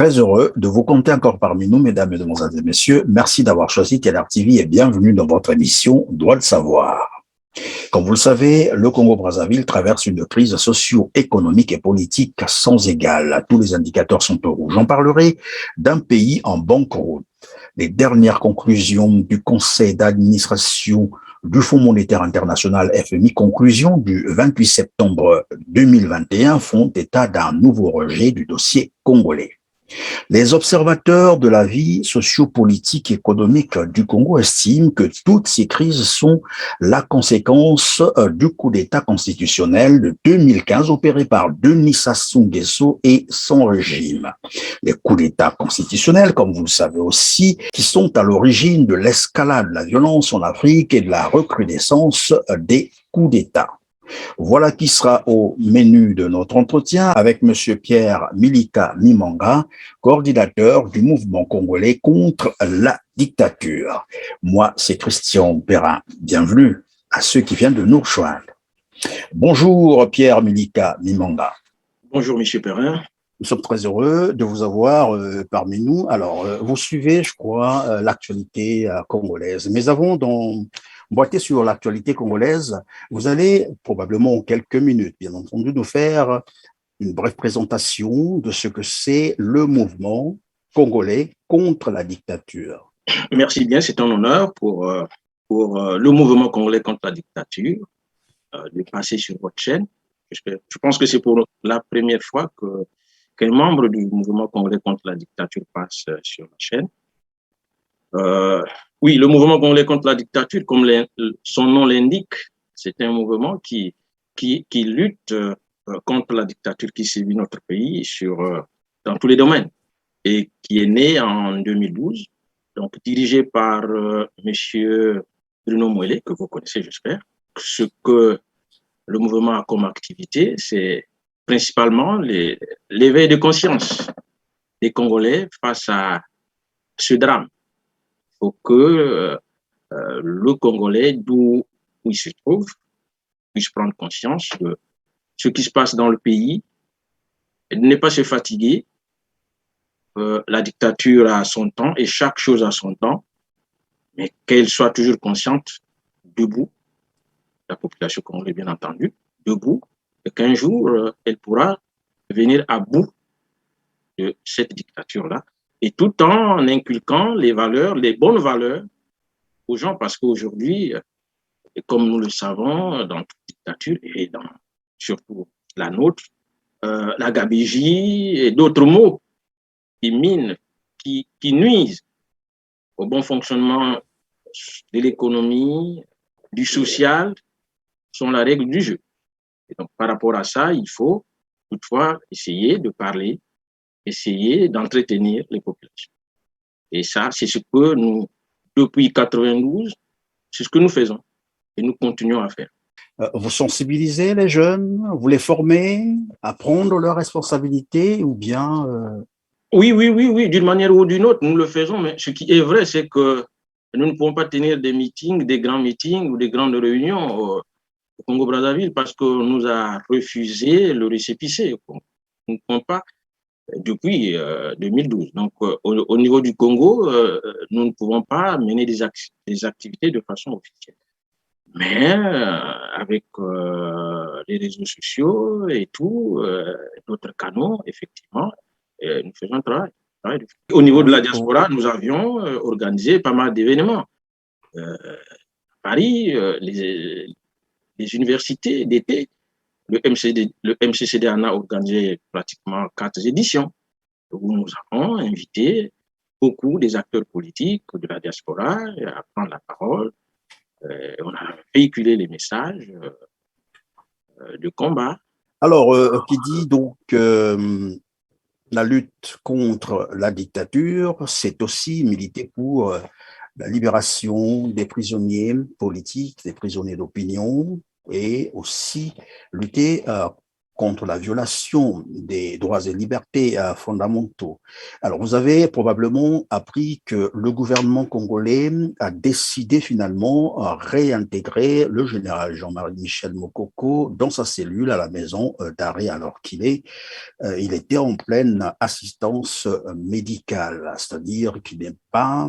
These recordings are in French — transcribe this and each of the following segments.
Très heureux de vous compter encore parmi nous, mesdames, mesdemoiselles et messieurs. Merci d'avoir choisi TLR TV et bienvenue dans votre émission Droit de savoir. Comme vous le savez, le Congo-Brazzaville traverse une crise socio-économique et politique sans égale. Tous les indicateurs sont au rouge. J'en parlerai d'un pays en banqueroute. Les dernières conclusions du Conseil d'administration du Fonds monétaire international FMI, conclusion du 28 septembre 2021, font état d'un nouveau rejet du dossier congolais. Les observateurs de la vie sociopolitique et économique du Congo estiment que toutes ces crises sont la conséquence du coup d'État constitutionnel de 2015 opéré par Denis Sassou Nguesso et son régime. Les coups d'État constitutionnels, comme vous le savez aussi, qui sont à l'origine de l'escalade de la violence en Afrique et de la recrudescence des coups d'État. Voilà qui sera au menu de notre entretien avec M. Pierre Milika Mimanga, coordinateur du mouvement congolais contre la dictature. Moi, c'est Christian Perrin. Bienvenue à ceux qui viennent de nous rejoindre. Bonjour Pierre Milika Mimanga. Bonjour M. Perrin. Nous sommes très heureux de vous avoir parmi nous. Alors, vous suivez, je crois, l'actualité congolaise. Mais avant d'emboîter sur l'actualité congolaise, vous allez probablement en quelques minutes, bien entendu, nous faire une brève présentation de ce que c'est le mouvement congolais contre la dictature. Merci bien, c'est un honneur pour le mouvement congolais contre la dictature de passer sur votre chaîne. Je pense que c'est pour la première fois qu'un membre du mouvement congolais contre la dictature passe sur la chaîne. Oui, le mouvement congolais contre la dictature, comme son nom l'indique, c'est un mouvement qui lutte contre la dictature qui sévit notre pays dans tous les domaines et qui est né en 2012, donc dirigé par M. Bruno Moëllé, que vous connaissez, j'espère. Ce que le mouvement a comme activité, c'est principalement l'éveil de conscience des Congolais face à ce drame. Il faut que le Congolais, d'où il se trouve, puisse prendre conscience de ce qui se passe dans le pays, et de ne pas se fatiguer. La dictature a son temps et chaque chose a son temps, mais qu'elle soit toujours consciente, debout, la population congolaise bien entendu, debout, et qu'un jour, elle pourra venir à bout de cette dictature-là, et tout en inculquant les valeurs, les bonnes valeurs aux gens, parce qu'aujourd'hui, comme nous le savons, dans toute dictature, et surtout la nôtre, la gabégie et d'autres mots qui minent, qui nuisent au bon fonctionnement de l'économie, du social, sont la règle du jeu. Et donc, par rapport à ça, il faut toutefois essayer de parler, essayer d'entretenir les populations. Et ça, c'est ce que nous, depuis 1992, c'est ce que nous faisons et nous continuons à faire. Vous sensibilisez les jeunes, vous les formez à prendre leurs responsabilités ou bien… Oui, d'une manière ou d'une autre, nous le faisons, mais ce qui est vrai, c'est que nous ne pouvons pas tenir des meetings, des grands meetings ou des grandes réunions au Congo-Brazzaville parce qu'on nous a refusé le récépissé. Nous ne pouvons pas depuis 2012. Donc, au niveau du Congo, nous ne pouvons pas mener des activités de façon officielle. Mais avec les réseaux sociaux et tout, d'autres canaux, effectivement, nous faisons un travail. Au niveau de la diaspora, nous avions organisé pas mal d'événements. À Paris, les universités d'été, le MCCD en a organisé pratiquement 4 éditions où nous avons invité beaucoup des acteurs politiques de la diaspora à prendre la parole. On a véhiculé les messages de combat. Alors, qui dit donc la lutte contre la dictature, c'est aussi militer pour la libération des prisonniers politiques, des prisonniers d'opinion, et aussi lutter contre la violation des droits et libertés fondamentaux. Alors, vous avez probablement appris que le gouvernement congolais a décidé finalement à réintégrer le général Jean-Marie Michel Mokoko dans sa cellule à la maison d'arrêt alors il était en pleine assistance médicale, c'est-à-dire qu'il n'est pas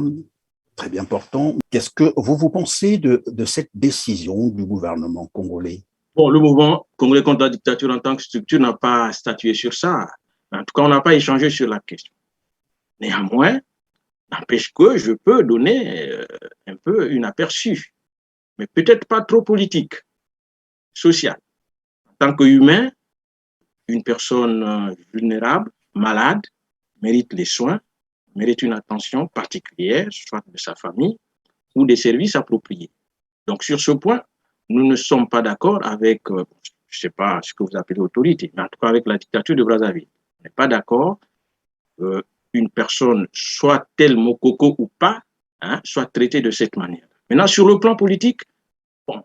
très bien portant. Qu'est-ce que vous pensez de cette décision du gouvernement congolais? Bon, le mouvement congolais contre la dictature en tant que structure n'a pas statué sur ça. En tout cas, on n'a pas échangé sur la question. Néanmoins, n'empêche que je peux donner un peu une aperçu, mais peut-être pas trop politique, social. En tant qu'humain, une personne vulnérable, malade, mérite les soins, mérite une attention particulière, soit de sa famille ou des services appropriés. Donc, sur ce point, nous ne sommes pas d'accord avec, je ne sais pas ce que vous appelez autorité, mais en tout cas avec la dictature de Brazzaville. On n'est pas d'accord une personne, soit tel Mokoko ou pas, hein, soit traitée de cette manière. Maintenant, sur le plan politique, bon,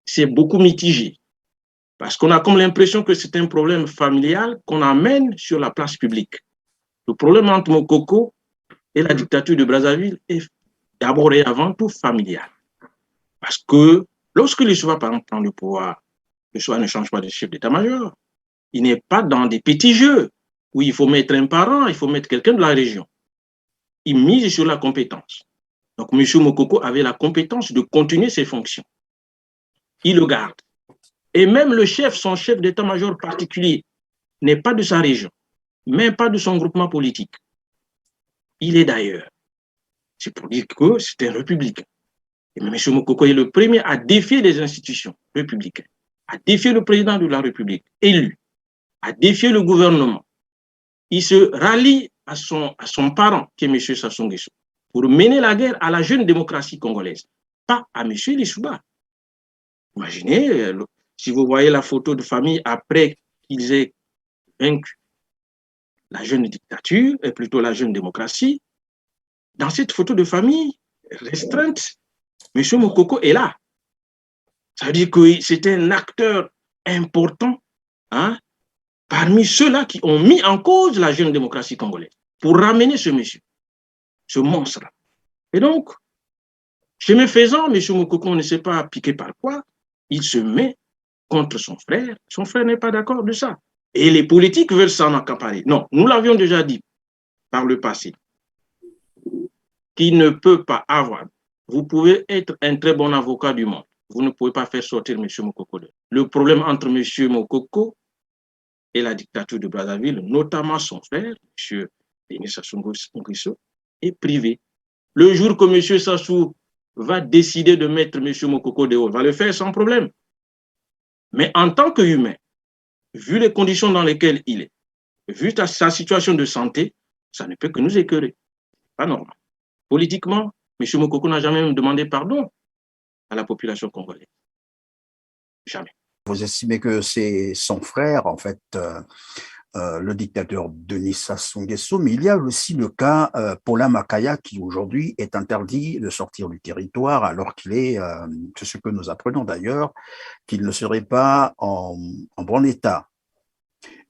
c'est beaucoup mitigé. Parce qu'on a comme l'impression que c'est un problème familial qu'on amène sur la place publique. Le problème entre Mokoko et la dictature de Brazzaville est d'abord et avant tout familial. Parce que lorsque le Souva, par exemple, prend le pouvoir, le Souva ne change pas de chef d'état-major. Il n'est pas dans des petits jeux où il faut mettre un parent, il faut mettre quelqu'un de la région. Il mise sur la compétence. Donc, M. Mokoko avait la compétence de continuer ses fonctions. Il le garde. Et même le chef, son chef d'état-major particulier, n'est pas de sa région, même pas de son groupement politique. Il est d'ailleurs. C'est pour dire que c'est un républicain. Et M. Mokoko est le premier à défier les institutions républicaines, à défier le président de la République élu, à défier le gouvernement. Il se rallie à son parent, qui est M. Sassou Nguesso, pour mener la guerre à la jeune démocratie congolaise, pas à M. Lissouba. Imaginez, si vous voyez la photo de famille après qu'ils aient vaincu la jeune dictature, et plutôt la jeune démocratie, dans cette photo de famille restreinte, M. Mokoko est là. Ça veut dire que c'est un acteur important, hein, parmi ceux-là qui ont mis en cause la jeune démocratie congolaise pour ramener ce monsieur, ce monstre-là. Et donc, chemin faisant, M. Mokoko ne sait pas piqué par quoi, il se met contre son frère. Son frère n'est pas d'accord de ça. Et les politiques veulent s'en accaparer. Non, nous l'avions déjà dit par le passé, qu'il ne peut pas avoir. Vous pouvez être un très bon avocat du monde. Vous ne pouvez pas faire sortir M. Mokoko. Le problème entre M. Mokoko et la dictature de Brazzaville, notamment son frère, M. Denis Sassou Nguesso, est privé. Le jour que M. Sassou va décider de mettre M. Mokoko dehors, va le faire sans problème. Mais en tant qu'humain, vu les conditions dans lesquelles il est, vu sa situation de santé, ça ne peut que nous écœurer. Pas normal. Politiquement, M. Mokoko n'a jamais même demandé pardon à la population congolaise. Jamais. Vous estimez que c'est son frère, en fait, le dictateur Denis Sassou Nguesso, mais il y a aussi le cas Paulin Makaya qui aujourd'hui est interdit de sortir du territoire alors qu'il est, c'est ce que nous apprenons d'ailleurs, qu'il ne serait pas en bon état.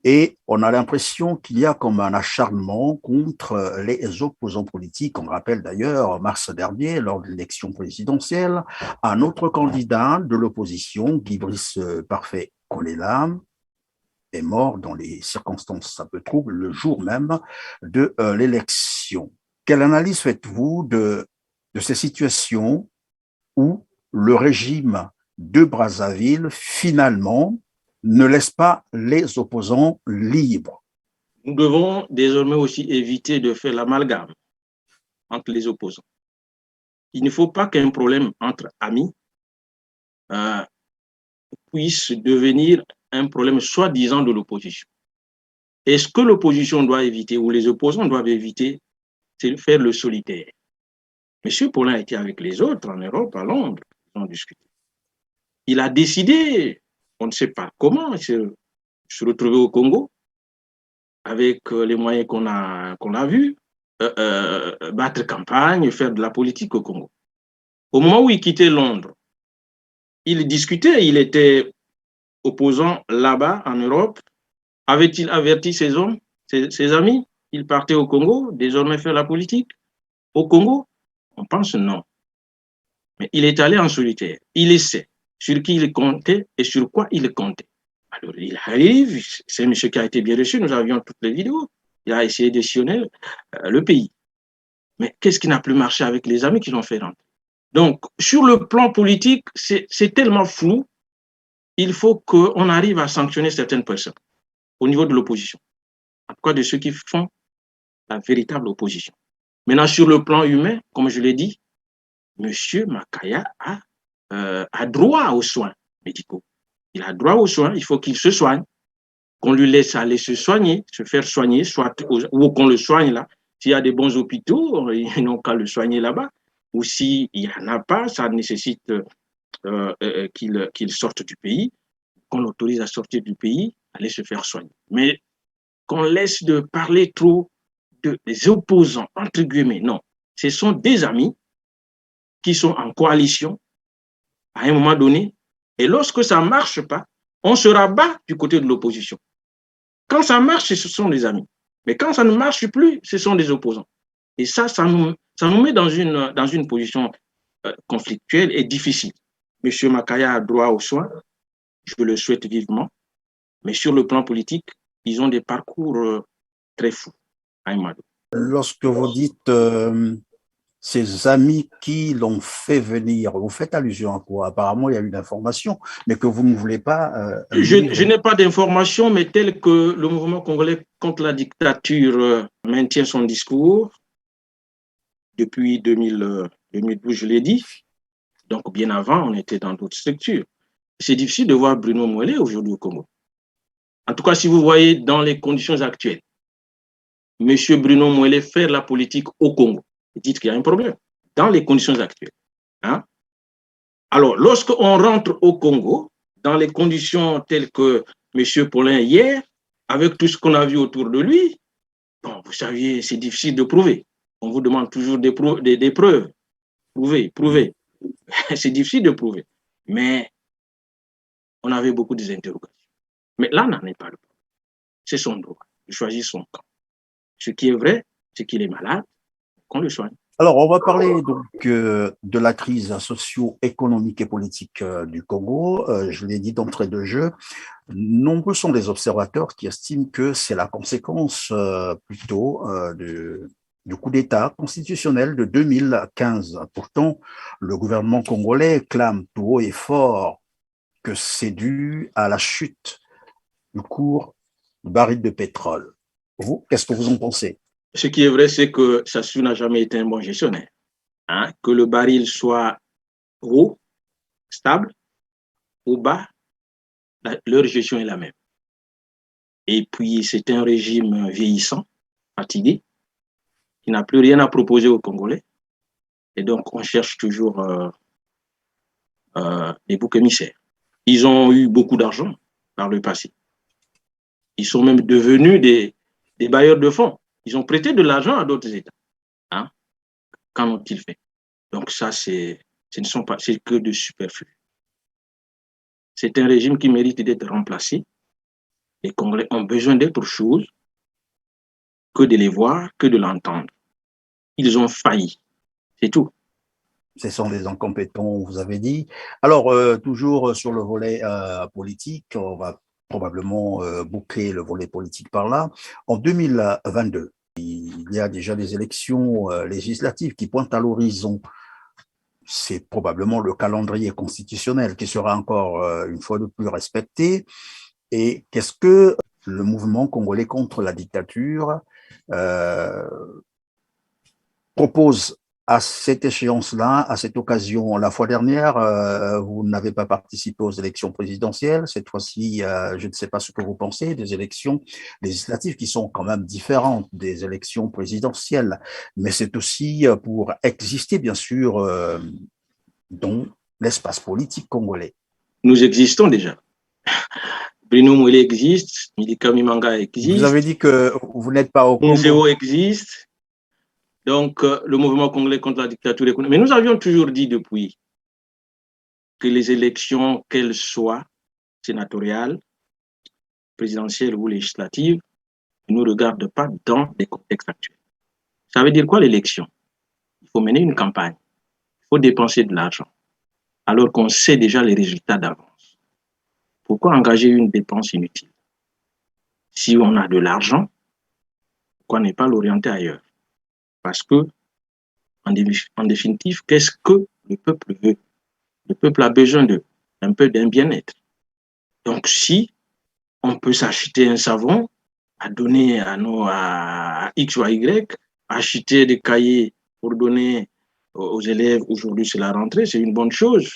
Et on a l'impression qu'il y a comme un acharnement contre les opposants politiques. On rappelle d'ailleurs, en mars dernier, lors de l'élection présidentielle, un autre candidat de l'opposition, Guy-Brice Parfait Kolela, est mort dans les circonstances un peu troubles le jour même de l'élection. Quelle analyse faites-vous de ces situations où le régime de Brazzaville, finalement, ne laisse pas les opposants libres? Nous devons désormais aussi éviter de faire l'amalgame entre les opposants. Il ne faut pas qu'un problème entre amis puisse devenir un problème soi-disant de l'opposition. Et ce que l'opposition doit éviter, ou les opposants doivent éviter, c'est de faire le solitaire. M. Paulin était avec les autres en Europe, à Londres, ils ont discuté. Il a décidé, on ne sait pas comment, se retrouver au Congo, avec les moyens qu'on a vus, battre campagne, faire de la politique au Congo. Au moment où il quittait Londres, il discutait, il était opposant là-bas en Europe Avait-il averti ses hommes, ses amis? Il partait au Congo, désormais faire la politique au Congo? On pense non. Mais il est allé en solitaire. Il sait sur qui il comptait et sur quoi il comptait. Alors il arrive, c'est un monsieur qui a été bien reçu, nous avions toutes les vidéos. Il a essayé de sillonner le pays. Mais qu'est-ce qui n'a plus marché avec les amis qui l'ont fait rentrer? Donc, sur le plan politique, c'est tellement flou, il faut qu'on arrive à sanctionner certaines personnes au niveau de l'opposition. En tout cas, de ceux qui font la véritable opposition. Maintenant, sur le plan humain, comme je l'ai dit, M. Makaya a droit aux soins médicaux. Il a droit aux soins, il faut qu'il se soigne, qu'on lui laisse aller se soigner, se faire soigner, soit, ou qu'on le soigne là. S'il y a des bons hôpitaux, ils n'ont qu'à le soigner là-bas. Ou s'il n'y en a pas, ça nécessite qu'il sorte du pays, qu'on l'autorise à sortir du pays, aller se faire soigner. Mais qu'on laisse de parler trop des opposants, entre guillemets, non. Ce sont des amis qui sont en coalition à un moment donné, et lorsque ça ne marche pas, on se rabat du côté de l'opposition. Quand ça marche, ce sont des amis. Mais quand ça ne marche plus, ce sont des opposants. Et ça nous met dans une position conflictuelle et difficile. M. Makaya a droit aux soins, je le souhaite vivement, mais sur le plan politique, ils ont des parcours très fous à Imado. Lorsque vous dites ces amis qui l'ont fait venir, vous faites allusion à quoi? Apparemment, il y a une information, mais que vous ne voulez pas je n'ai pas d'informations, mais tel que le mouvement congolais contre la dictature maintient son discours depuis 2012, je l'ai dit. Donc, bien avant, on était dans d'autres structures. C'est difficile de voir Bruno Mouelé aujourd'hui au Congo. En tout cas, si vous voyez dans les conditions actuelles, M. Bruno Mouelé faire la politique au Congo, dites qu'il y a un problème dans les conditions actuelles. Hein? Alors, lorsqu'on rentre au Congo, dans les conditions telles que M. Paulin hier, avec tout ce qu'on a vu autour de lui, bon, vous saviez, c'est difficile de prouver. On vous demande toujours des preuves. Prouvez. C'est difficile de prouver. Mais on avait beaucoup d'interrogations. Mais là, n'en est pas le problème. C'est son droit de choisir son camp. Ce qui est vrai, c'est qu'il est malade, qu'on le soigne. Alors, on va parler donc de la crise socio-économique et politique du Congo. Je l'ai dit d'entrée de jeu, nombreux sont les observateurs qui estiment que c'est la conséquence plutôt du coup d'État constitutionnel de 2015. Pourtant, le gouvernement congolais clame tout haut et fort que c'est dû à la chute du cours du baril de pétrole. Vous, qu'est-ce que vous en pensez? Ce qui est vrai, c'est que Sassou n'a jamais été un bon gestionnaire. Hein? Que le baril soit haut, stable, ou bas, leur gestion est la même. Et puis, c'est un régime vieillissant, fatigué, qui n'a plus rien à proposer aux Congolais. Et donc, on cherche toujours des boucs émissaires. Ils ont eu beaucoup d'argent par le passé. Ils sont même devenus des bailleurs de fonds. Ils ont prêté de l'argent à d'autres États. Hein? Qu'en ont-ils fait? Donc ça, c'est que de superflu. C'est un régime qui mérite d'être remplacé. Les Congolais ont besoin d'autre chose que de les voir, que de l'entendre. Ils ont failli. C'est tout. Ce sont des incompétents, vous avez dit. Alors, toujours sur le volet politique, on va probablement boucler le volet politique par là. En 2022, il y a déjà des élections législatives qui pointent à l'horizon. C'est probablement le calendrier constitutionnel qui sera encore une fois de plus respecté. Et qu'est-ce que le mouvement congolais contre la dictature propose à cette échéance-là, à cette occasion? La fois dernière, vous n'avez pas participé aux élections présidentielles. Cette fois-ci, je ne sais pas ce que vous pensez des élections législatives qui sont quand même différentes des élections présidentielles. Mais c'est aussi pour exister, bien sûr, dans l'espace politique congolais. Nous existons déjà. Bruno Mouelé existe, Milika Mimanga existe. Vous avez dit que vous n'êtes pas au Congo. Nzeo existe. Donc, le mouvement congolais contre la dictature économique. Mais nous avions toujours dit depuis que les élections, qu'elles soient sénatoriales, présidentielle ou législative ne nous regarde pas dans les contextes actuels. Ça veut dire quoi l'élection? Il faut mener une campagne, il faut dépenser de l'argent, alors qu'on sait déjà les résultats d'avance. Pourquoi engager une dépense inutile? Si on a de l'argent, pourquoi ne pas l'orienter ailleurs? Parce que, en définitive, qu'est-ce que le peuple veut? Le peuple a besoin d'un peu d'un bien-être. Donc, si on peut s'acheter un savon, à donner à X ou à Y, acheter des cahiers pour donner aux élèves, aujourd'hui c'est la rentrée, c'est une bonne chose.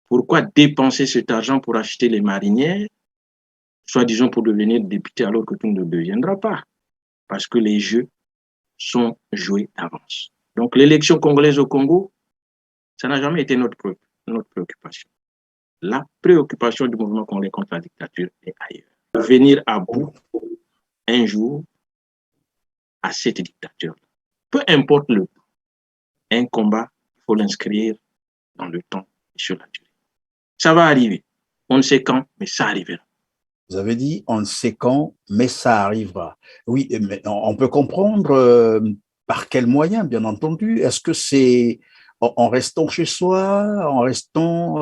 Pourquoi dépenser cet argent pour acheter les marinières, soi-disant pour devenir député alors que tu ne le deviendras pas? Parce que les jeux sont joués d'avance. Donc l'élection congolaise au Congo, ça n'a jamais été notre préoccupation. La préoccupation du mouvement congolais contre la dictature est ailleurs. Venir à bout un jour à cette dictature. Peu importe le temps, un combat, il faut l'inscrire dans le temps et sur la durée. Ça va arriver. On ne sait quand, mais ça arrivera. Vous avez dit, on ne sait quand, mais ça arrivera. Oui, mais on peut comprendre par quels moyens, bien entendu. Est-ce que c'est en restant chez soi, en restant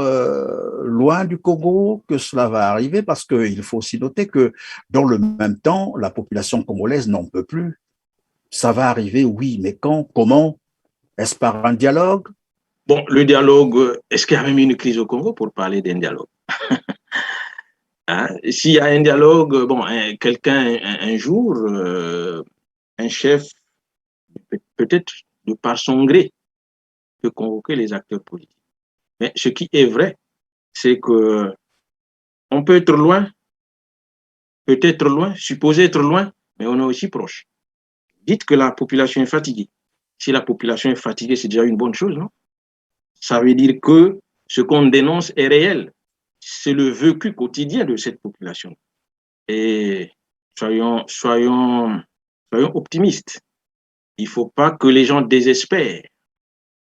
loin du Congo, que cela va arriver? Parce qu'il faut aussi noter que dans le même temps, la population congolaise n'en peut plus. Ça va arriver, oui, mais quand, comment? Est-ce par un dialogue? Bon, le dialogue, est-ce qu'il y a même une crise au Congo pour parler d'un dialogue? Hein? S'il y a un dialogue, bon, quelqu'un, un jour, un chef, peut-être de par son gré, peut convoquer les acteurs politiques. Mais ce qui est vrai, c'est que on peut être loin, peut-être loin, supposé être loin, mais on est aussi proche. Dites que la population est fatiguée. Si la population est fatiguée, c'est déjà une bonne chose, non? Ça veut dire que ce qu'on dénonce est réel. C'est le vécu quotidien de cette population. Et soyons optimistes. Il ne faut pas que les gens désespèrent.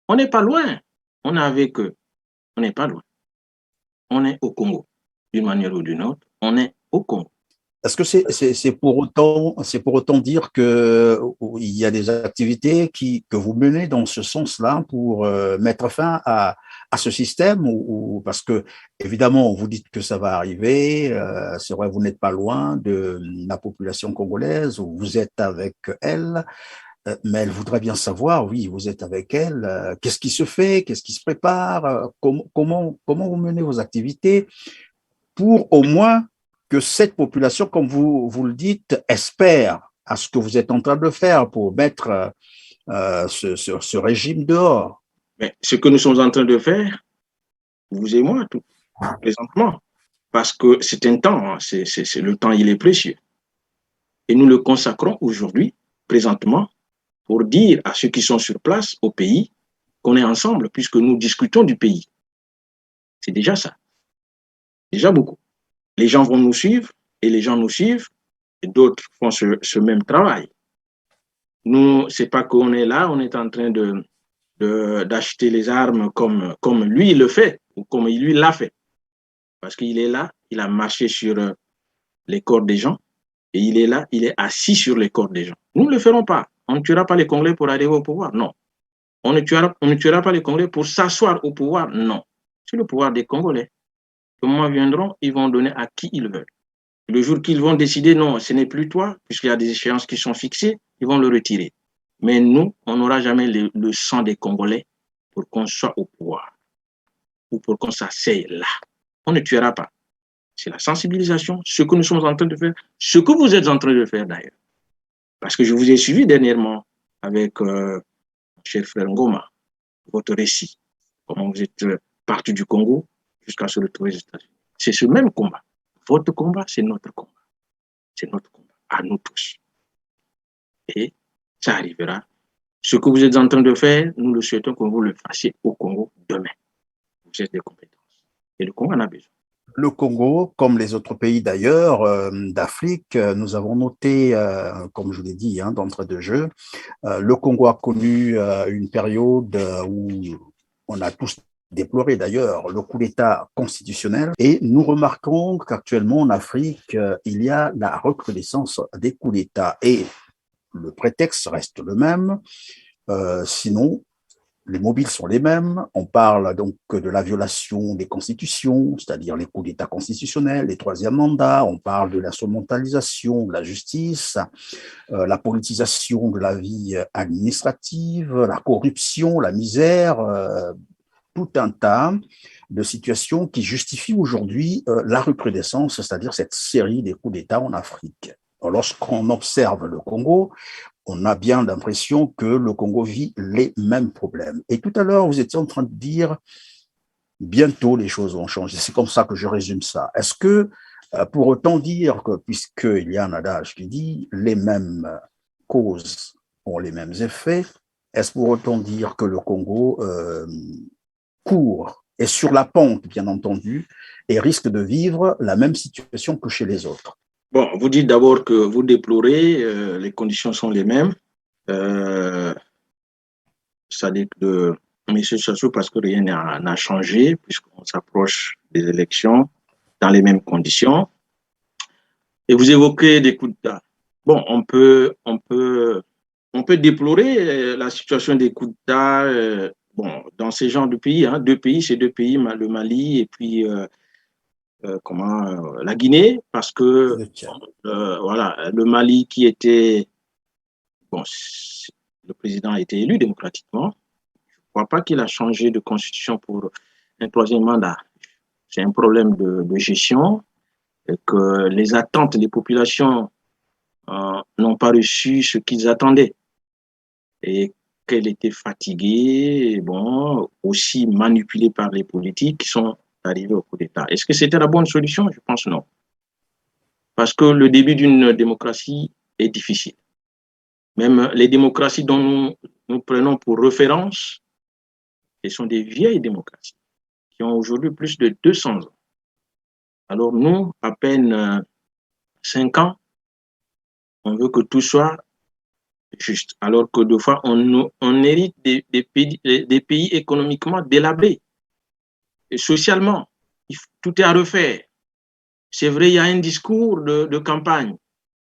On n'est pas loin. On est avec eux. On n'est pas loin. On est au Congo. D'une manière ou d'une autre, on est au Congo. Est-ce que c'est pour autant dire que il y a des activités que vous menez dans ce sens-là pour mettre fin à ce système parce que évidemment vous dites que ça va arriver, c'est vrai vous n'êtes pas loin de la population congolaise ou vous êtes avec elle, mais elle voudrait bien savoir, oui vous êtes avec elle, qu'est-ce qui se fait, qu'est-ce qui se prépare, comment vous menez vos activités pour au moins que cette population, comme vous le dites, espère à ce que vous êtes en train de faire pour mettre ce régime dehors. Mais ce que nous sommes en train de faire, vous et moi, tout présentement, parce que c'est un temps, hein, le temps, il est précieux. Et nous le consacrons aujourd'hui, présentement, pour dire à ceux qui sont sur place, au pays, qu'on est ensemble, puisque nous discutons du pays. C'est déjà ça. Déjà beaucoup. Les gens vont nous suivre, et les gens nous suivent, et d'autres font ce même travail. Nous, c'est pas qu'on est là, on est en train d'acheter les armes comme lui il le fait, ou comme lui l'a fait. Parce qu'il est là, il a marché sur les corps des gens, et il est là, il est assis sur les corps des gens. Nous ne le ferons pas. On ne tuera pas les Congolais pour arriver au pouvoir, non. On ne tuera pas les Congolais pour s'asseoir au pouvoir, non. C'est le pouvoir des Congolais. Les moments viendront, ils vont donner à qui ils veulent. Le jour qu'ils vont décider, non, ce n'est plus toi, puisqu'il y a des échéances qui sont fixées, ils vont le retirer. Mais nous, on n'aura jamais le sang des Congolais pour qu'on soit au pouvoir ou pour qu'on s'asseye là. On ne tuera pas. C'est la sensibilisation, ce que nous sommes en train de faire, ce que vous êtes en train de faire d'ailleurs. Parce que je vous ai suivi dernièrement avec mon cher frère Ngoma, votre récit, comment vous êtes parti du Congo jusqu'à se retrouver aux États-Unis. C'est ce même combat. Votre combat, c'est notre combat. C'est notre combat, à nous tous. Et ça arrivera. Ce que vous êtes en train de faire, nous le souhaitons que vous le fassiez au Congo demain. Vous êtes des compétences. Et le Congo en a besoin. Le Congo, comme les autres pays d'ailleurs d'Afrique, nous avons noté, comme je vous l'ai dit, hein, d'entrée de jeu, le Congo a connu une période où on a tous déploré d'ailleurs le coup d'État constitutionnel et nous remarquons qu'actuellement en Afrique, il y a la recrudescence des coups d'État et le prétexte reste le même, sinon les mobiles sont les mêmes. On parle donc de la violation des constitutions, c'est-à-dire les coups d'État constitutionnels, les troisièmes mandats. On parle de l'instrumentalisation de la justice, la politisation de la vie administrative, la corruption, la misère, tout un tas de situations qui justifient aujourd'hui la recrudescence, c'est-à-dire cette série des coups d'État en Afrique. Lorsqu'on observe le Congo, on a bien l'impression que le Congo vit les mêmes problèmes. Et tout à l'heure, vous étiez en train de dire, bientôt les choses vont changer. C'est comme ça que je résume ça. Est-ce que, pour autant dire que, puisqu'il y a un adage qui dit, les mêmes causes ont les mêmes effets, est-ce pour autant dire que le Congo court, est sur la pente, bien entendu, et risque de vivre la même situation que chez les autres? Bon, vous dites d'abord que vous déplorez, les conditions sont les mêmes. Ça dit de M. Chassou parce que rien n'a changé puisqu'on s'approche des élections dans les mêmes conditions. Et vous évoquez des coups d'État. Bon, on peut déplorer la situation des coups d'État bon, dans ces genres de pays. Hein, ces deux pays, le Mali et puis la Guinée, parce que voilà, le Mali qui était bon, le président a été élu démocratiquement. Je ne crois pas qu'il a changé de constitution pour un troisième mandat. C'est un problème de gestion et que les attentes des populations n'ont pas reçu ce qu'ils attendaient et qu'elle était fatiguée, et bon, aussi manipulée par les politiques qui sont arrivés au coup d'État. Est-ce que c'était la bonne solution? Je pense non. Parce que le début d'une démocratie est difficile. Même les démocraties dont nous prenons pour référence, ce sont des vieilles démocraties qui ont aujourd'hui plus de 200 ans. Alors nous, à peine 5 ans, on veut que tout soit juste. Alors que deux fois, on hérite des pays économiquement délabrés. Et socialement, tout est à refaire. C'est vrai, il y a un discours de campagne.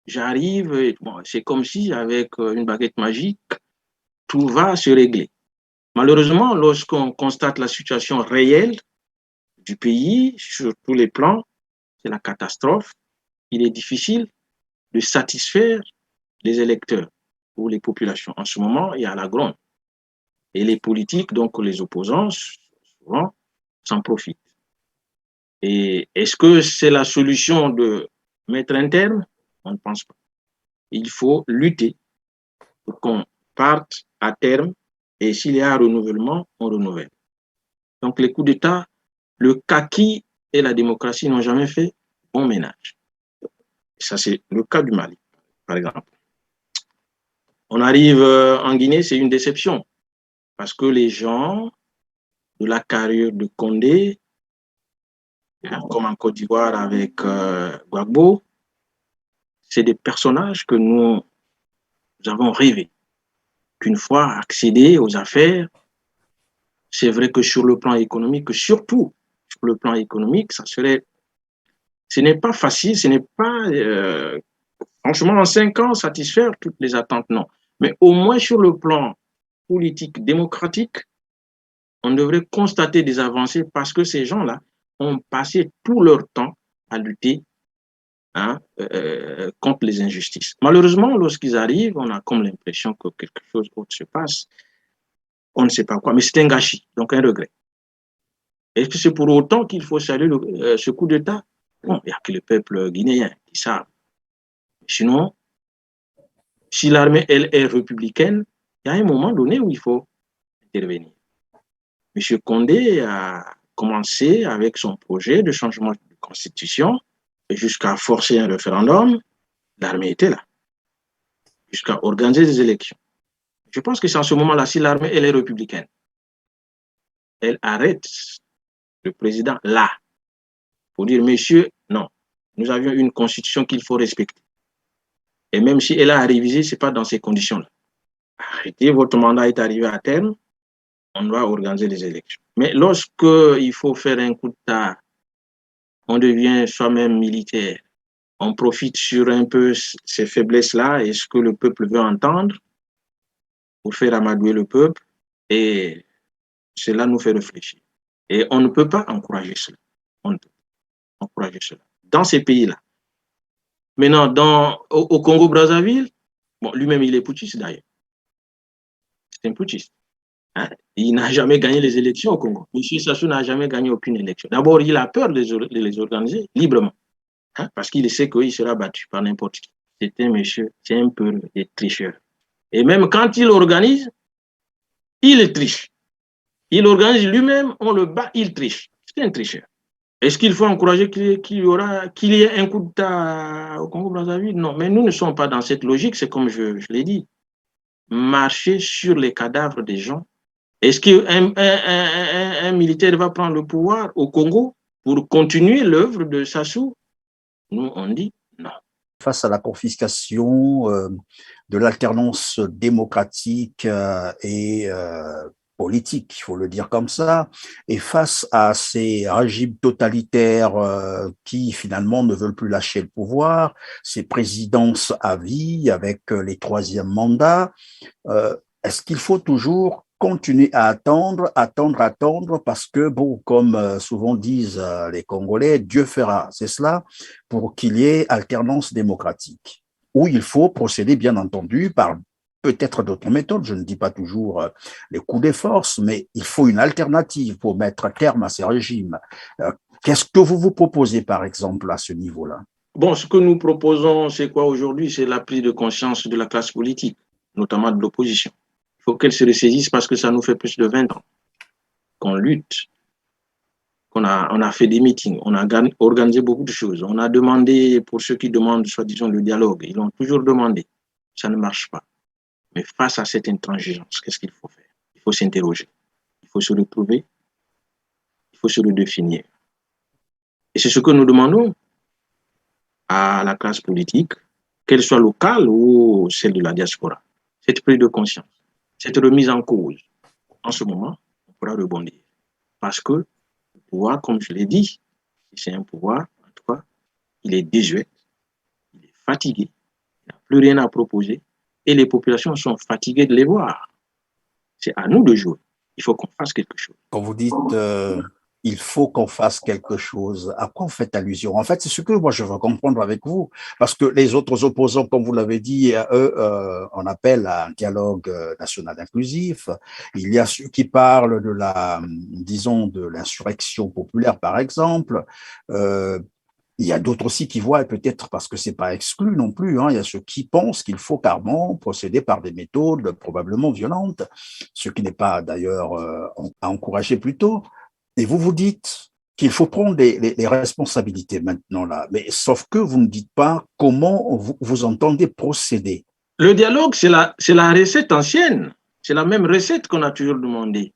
J'arrive, bon, c'est comme si avec une baguette magique, tout va se régler. Malheureusement, lorsqu'on constate la situation réelle du pays sur tous les plans, c'est la catastrophe. Il est difficile de satisfaire les électeurs ou les populations. En ce moment, il y a la grogne. Et les politiques, donc les opposants, souvent, s'en profitent. Et est-ce que c'est la solution de mettre un terme? On ne pense pas. Il faut lutter pour qu'on parte à terme et s'il y a un renouvellement, on renouvelle. Donc les coups d'État, le kaki et la démocratie n'ont jamais fait bon ménage. Ça, c'est le cas du Mali, par exemple. On arrive en Guinée, c'est une déception parce que les gens de la carrière de Condé, comme en Côte d'Ivoire avec Gbagbo, c'est des personnages que nous avons rêvé. Qu'une fois accédés aux affaires, c'est vrai que sur le plan économique, surtout sur le plan économique, ce n'est pas facile, ce n'est pas, franchement, en 5 ans, satisfaire toutes les attentes, non. Mais au moins sur le plan politique, démocratique, on devrait constater des avancées parce que ces gens-là ont passé tout leur temps à lutter contre les injustices. Malheureusement, lorsqu'ils arrivent, on a comme l'impression que quelque chose d'autre se passe. On ne sait pas quoi, mais c'est un gâchis, donc un regret. Est-ce que c'est pour autant qu'il faut saluer ce coup d'État? Bon, il n'y a que le peuple guinéen qui savent. Sinon, si l'armée, elle, est républicaine, il y a un moment donné où il faut intervenir. M. Condé a commencé avec son projet de changement de constitution jusqu'à forcer un référendum. L'armée était là, jusqu'à organiser des élections. Je pense que c'est en ce moment-là, si l'armée, elle est républicaine, elle arrête le président là pour dire, monsieur, non, nous avions une constitution qu'il faut respecter. Et même si elle a révisé, ce n'est pas dans ces conditions-là. Arrêtez, votre mandat est arrivé à terme, on doit organiser les élections. Mais lorsqu'il faut faire un coup d'État, on devient soi-même militaire. On profite sur un peu ces faiblesses-là et ce que le peuple veut entendre pour faire amadouer le peuple. Et cela nous fait réfléchir. Et on ne peut pas encourager cela. On ne peut pas encourager cela. Dans ces pays-là. Maintenant, au Congo-Brazzaville, bon, lui-même, il est putschiste d'ailleurs. C'est un putschiste. Hein? Il n'a jamais gagné les élections au Congo. M. Sassou n'a jamais gagné aucune élection. D'abord, il a peur de les organiser librement. Hein? Parce qu'il sait qu'il sera battu par n'importe qui. C'est un monsieur, c'est un peu des tricheurs. Et même quand il organise, il triche. Il organise lui-même, on le bat, il triche. C'est un tricheur. Est-ce qu'il faut encourager qu'il y ait un coup d'État au Congo-Brazzaville? Non, mais nous ne sommes pas dans cette logique, c'est comme je l'ai dit. Marcher sur les cadavres des gens. Est-ce qu'un militaire va prendre le pouvoir au Congo pour continuer l'œuvre de Sassou? Nous, on dit non. Face à la confiscation de l'alternance démocratique et politique, il faut le dire comme ça, et face à ces régimes totalitaires qui finalement ne veulent plus lâcher le pouvoir, ces présidences à vie avec les troisièmes mandats, est-ce qu'il faut toujours continuer à attendre, parce que, bon, comme souvent disent les Congolais, Dieu fera, c'est cela, pour qu'il y ait alternance démocratique, où il faut procéder, bien entendu, par peut-être d'autres méthodes, je ne dis pas toujours les coups de force, mais il faut une alternative pour mettre terme à ces régimes. Qu'est-ce que vous proposez, par exemple, à ce niveau-là? Bon, ce que nous proposons, c'est quoi aujourd'hui? C'est la prise de conscience de la classe politique, notamment de l'opposition. Il faut qu'elle se ressaisisse parce que ça nous fait plus de 20 ans qu'on lutte, on a fait des meetings, on a organisé beaucoup de choses. On a demandé, pour ceux qui demandent, soi-disant, le dialogue, ils l'ont toujours demandé. Ça ne marche pas. Mais face à cette intransigeance, qu'est-ce qu'il faut faire? Il faut s'interroger. Il faut se retrouver. Il faut se redéfinir. Et c'est ce que nous demandons à la classe politique, qu'elle soit locale ou celle de la diaspora. Cette prise de conscience, cette remise en cause, en ce moment, on pourra rebondir. Parce que le pouvoir, comme je l'ai dit, c'est un pouvoir, en tout cas, il est désuet, il est fatigué, il n'a plus rien à proposer, et les populations sont fatiguées de les voir. C'est à nous de jouer. Il faut qu'on fasse quelque chose. Quand vous dites il faut qu'on fasse quelque chose, à quoi vous faites allusion? En fait, c'est ce que moi je veux comprendre avec vous, parce que les autres opposants, comme vous l'avez dit, eux, on appelle à un dialogue national inclusif. Il y a ceux qui parlent de disons, de l'insurrection populaire, par exemple. Il y a d'autres aussi qui voient, peut-être parce que c'est pas exclu non plus, hein, il y a ceux qui pensent qu'il faut carrément procéder par des méthodes probablement violentes, ce qui n'est pas d'ailleurs à encourager plutôt. Et vous vous dites qu'il faut prendre les responsabilités maintenant là, mais sauf que vous ne dites pas comment vous entendez procéder. Le dialogue, c'est la recette ancienne. C'est la même recette qu'on a toujours demandé.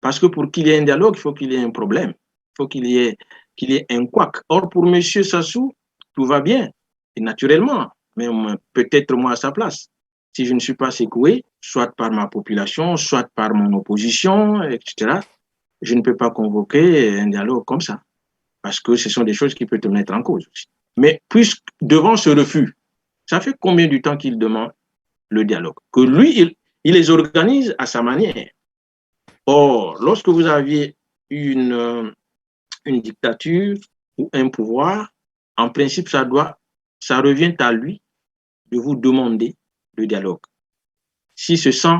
Parce que pour qu'il y ait un dialogue, il faut qu'il y ait un problème. Il faut qu'il y ait un couac. Or, pour M. Sassou, tout va bien. Et naturellement, même peut-être moi à sa place. Si je ne suis pas secoué, soit par ma population, soit par mon opposition, etc., je ne peux pas convoquer un dialogue comme ça. Parce que ce sont des choses qui peuvent te mettre en cause aussi. Mais puisque devant ce refus, ça fait combien de temps qu'il demande le dialogue? Que lui, il les organise à sa manière. Or, lorsque vous aviez une dictature ou un pouvoir, en principe, ça revient à lui de vous demander le dialogue. S'il se sent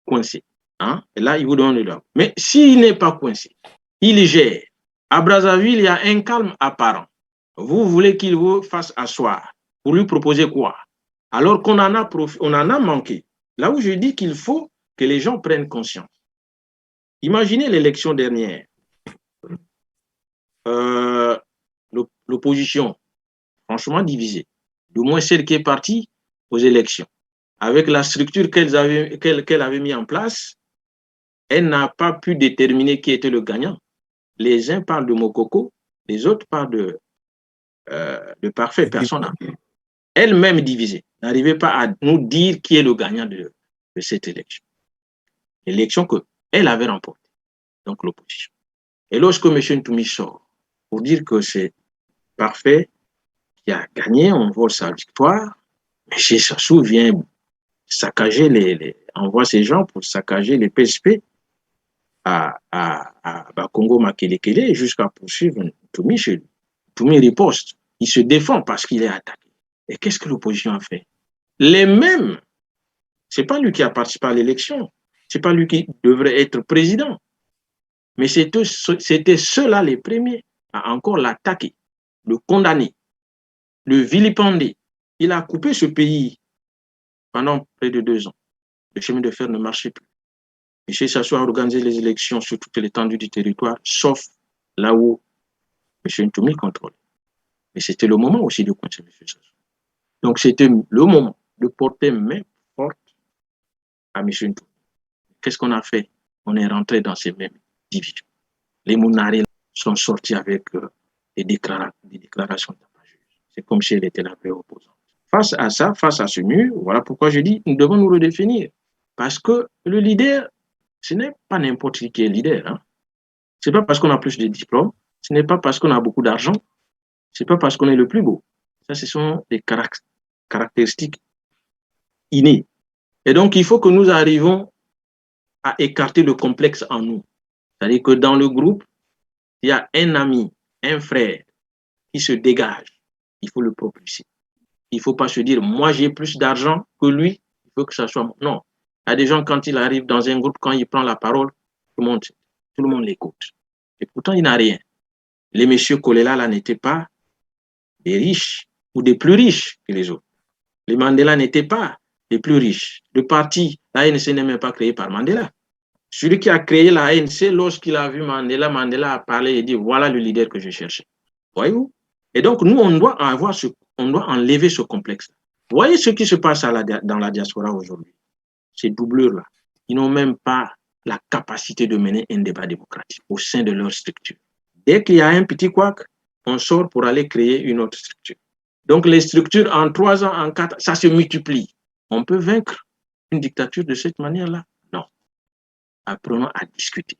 coincé, hein, et là, il vous demande le dialogue. Mais s'il n'est pas coincé, il gère. À Brazzaville, il y a un calme apparent. Vous voulez qu'il vous fasse asseoir pour lui proposer quoi? Alors qu'on en a manqué. Là où je dis qu'il faut que les gens prennent conscience. Imaginez l'élection dernière. L'opposition, franchement divisée, du moins celle qui est partie aux élections, avec la structure qu'elle avait mis en place, elle n'a pas pu déterminer qui était le gagnant. Les uns parlent de Mokoko, les autres parlent de parfait, personne n'a. Elle-même divisée, n'arrivait pas à nous dire qui est le gagnant de cette élection. L'élection qu'elle avait remportée. donc l'opposition. Et lorsque M. Ntoumi sort pour dire que c'est parfait, qu'il a gagné, on voit sa victoire, M. Sassou vient saccager envoie ses gens pour saccager les PSP à Congo Makelekele jusqu'à poursuivre Ntoumi chez lui. Ntoumi riposte, il se défend parce qu'il est attaqué. Et qu'est-ce que l'opposition a fait? Les mêmes, c'est pas lui qui a participé à l'élection, c'est pas lui qui devrait être président, mais c'était ceux-là les premiers à encore l'attaquer, le condamner, le vilipender. Il a coupé ce pays pendant près de 2 ans. Le chemin de fer ne marchait plus. M. Sassou a organisé les élections sur toute l'étendue du territoire, sauf là où M. Ntoumi contrôle. Mais c'était le moment aussi de continuer M. Sassou. Donc c'était le moment de porter main forte à M. Ntoumi. Qu'est-ce qu'on a fait? On est rentré dans ces mêmes divisions. Les Mounari sont sortis avec des déclarations tapageuses. C'est comme si elle était la vraie opposante. Face à ça, face à ce mur, voilà pourquoi je dis nous devons nous redéfinir. Parce que le leader, ce n'est pas n'importe qui est leader. Hein. Ce n'est pas parce qu'on a plus de diplômes, ce n'est pas parce qu'on a beaucoup d'argent, ce n'est pas parce qu'on est le plus beau. Ça, ce sont des caractéristiques innées. Et donc, il faut que nous arrivions à écarter le complexe en nous. C'est-à-dire que dans le groupe, il y a un ami, un frère qui se dégage. Il faut le propulser. Il ne faut pas se dire, moi j'ai plus d'argent que lui, il faut que ça soit... Non. Il y a des gens, quand il arrive dans un groupe, quand il prend la parole, tout le monde l'écoute. Et pourtant, il n'a rien. Les messieurs Kolela, là, n'étaient pas des riches ou des plus riches que les autres. Les Mandela n'étaient pas les plus riches. Le parti, l'ANC n'est même pas créé par Mandela. Celui qui a créé l'ANC, lorsqu'il a vu Mandela, Mandela a parlé et dit, voilà le leader que je cherchais. Voyez-vous? Et donc, nous, on doit enlever ce complexe. Voyez ce qui se passe dans la diaspora aujourd'hui. Ces doublures-là, ils n'ont même pas la capacité de mener un débat démocratique au sein de leur structure. Dès qu'il y a un petit couac, on sort pour aller créer une autre structure. Donc, les structures, en 3 ans, en 4 ans, ça se multiplie. On peut vaincre une dictature de cette manière-là? Non. Apprenons à discuter.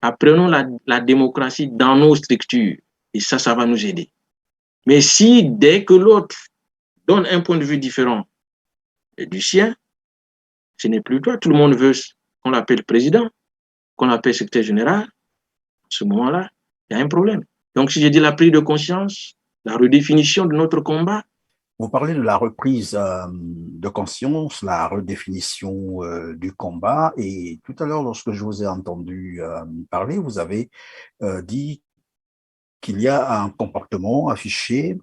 Apprenons la démocratie dans nos structures. Et ça va nous aider. Mais si, dès que l'autre donne un point de vue différent du sien, ce n'est plus toi. Tout le monde veut qu'on l'appelle président, qu'on l'appelle secrétaire général. À ce moment-là, il y a un problème. Donc, si je dis la prise de conscience, la redéfinition de notre combat. Vous parlez de la reprise de conscience, la redéfinition du combat. Et tout à l'heure, lorsque je vous ai entendu parler, vous avez dit qu'il y a un comportement affiché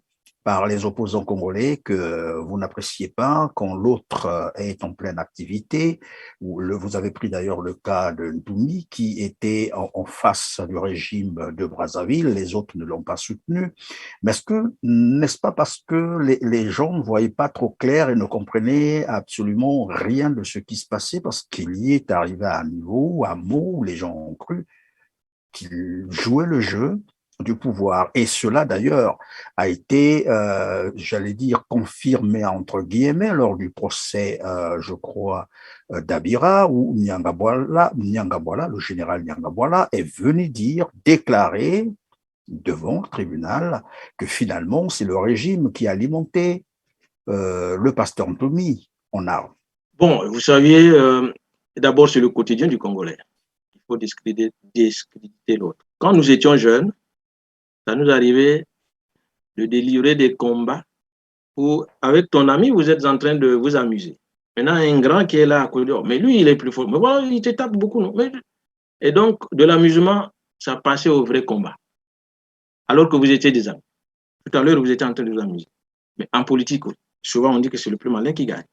par les opposants congolais que vous n'appréciez pas quand l'autre est en pleine activité. Vous avez pris d'ailleurs le cas de Ntoumi qui était en face du régime de Brazzaville, les autres ne l'ont pas soutenu. Mais n'est-ce pas parce que les gens ne voyaient pas trop clair et ne comprenaient absolument rien de ce qui se passait parce qu'il y est arrivé à un niveau, à un mot où les gens ont cru qu'il jouait le jeu du pouvoir. Et cela, d'ailleurs, a été, j'allais dire, confirmé, entre guillemets, lors du procès, je crois, d'Abira, où Nyangabwala, le général Nyangabwala, est venu déclarer devant le tribunal que finalement, c'est le régime qui a alimenté le pasteur Ntoumi en armes. Bon, vous saviez, d'abord, c'est le quotidien du Congolais. Il faut discréditer l'autre. Quand nous étions jeunes, ça nous arrivait de délivrer des combats où, avec ton ami, vous êtes en train de vous amuser. Maintenant, un grand qui est là à côté, mais lui, il est plus fort. Mais voilà, il te tape beaucoup. Non? Et donc, de l'amusement, ça passait au vrai combat. Alors que vous étiez des amis. Tout à l'heure, vous étiez en train de vous amuser. Mais en politique, souvent, on dit que c'est le plus malin qui gagne.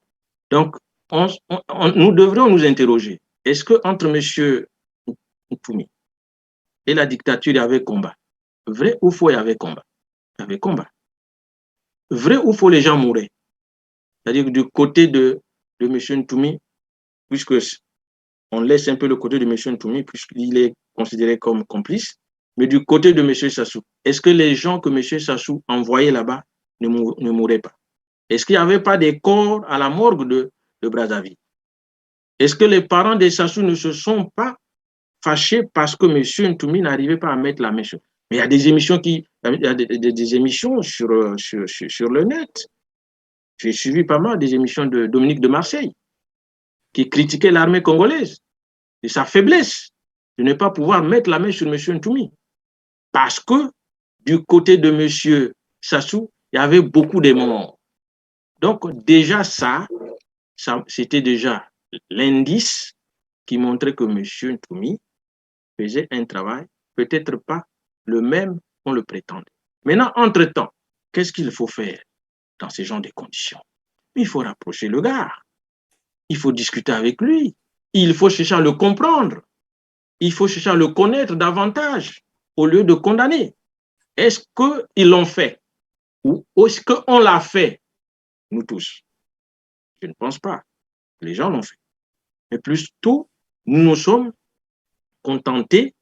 Donc, nous devrions nous interroger. Est-ce qu'entre M. Ntoumi et la dictature, il y avait combat? Vrai ou faux, il y avait combat? Il y avait combat. Vrai ou faux, les gens mouraient? C'est-à-dire que du côté de M. Ntoumi, puisque on laisse un peu le côté de M. Ntoumi, puisqu'il est considéré comme complice, mais du côté de M. Sassou, est-ce que les gens que M. Sassou envoyait là-bas ne mouraient pas? Est-ce qu'il n'y avait pas des corps à la morgue de Brazzaville? Est-ce que les parents des Sassou ne se sont pas fâché parce que M. Ntoumi n'arrivait pas à mettre la main sur. Mais il y a des émissions des émissions sur le net. J'ai suivi pas mal des émissions de Dominique de Marseille qui critiquait l'armée congolaise et sa faiblesse de ne pas pouvoir mettre la main sur M. Ntoumi. Parce que du côté de M. Sassou, il y avait beaucoup de morts. Donc déjà ça c'était déjà l'indice qui montrait que M. Ntoumi faisait un travail peut-être pas le même qu'on le prétendait. Maintenant, entre-temps, qu'est-ce qu'il faut faire dans ce genre de conditions? Il faut rapprocher le gars. Il faut discuter avec lui. Il faut chercher à le comprendre. Il faut chercher à le connaître davantage au lieu de condamner. Est-ce qu'ils l'ont fait? Ou est-ce qu'on l'a fait, nous tous? Je ne pense pas. Les gens l'ont fait. Mais plutôt, nous nous sommes contentés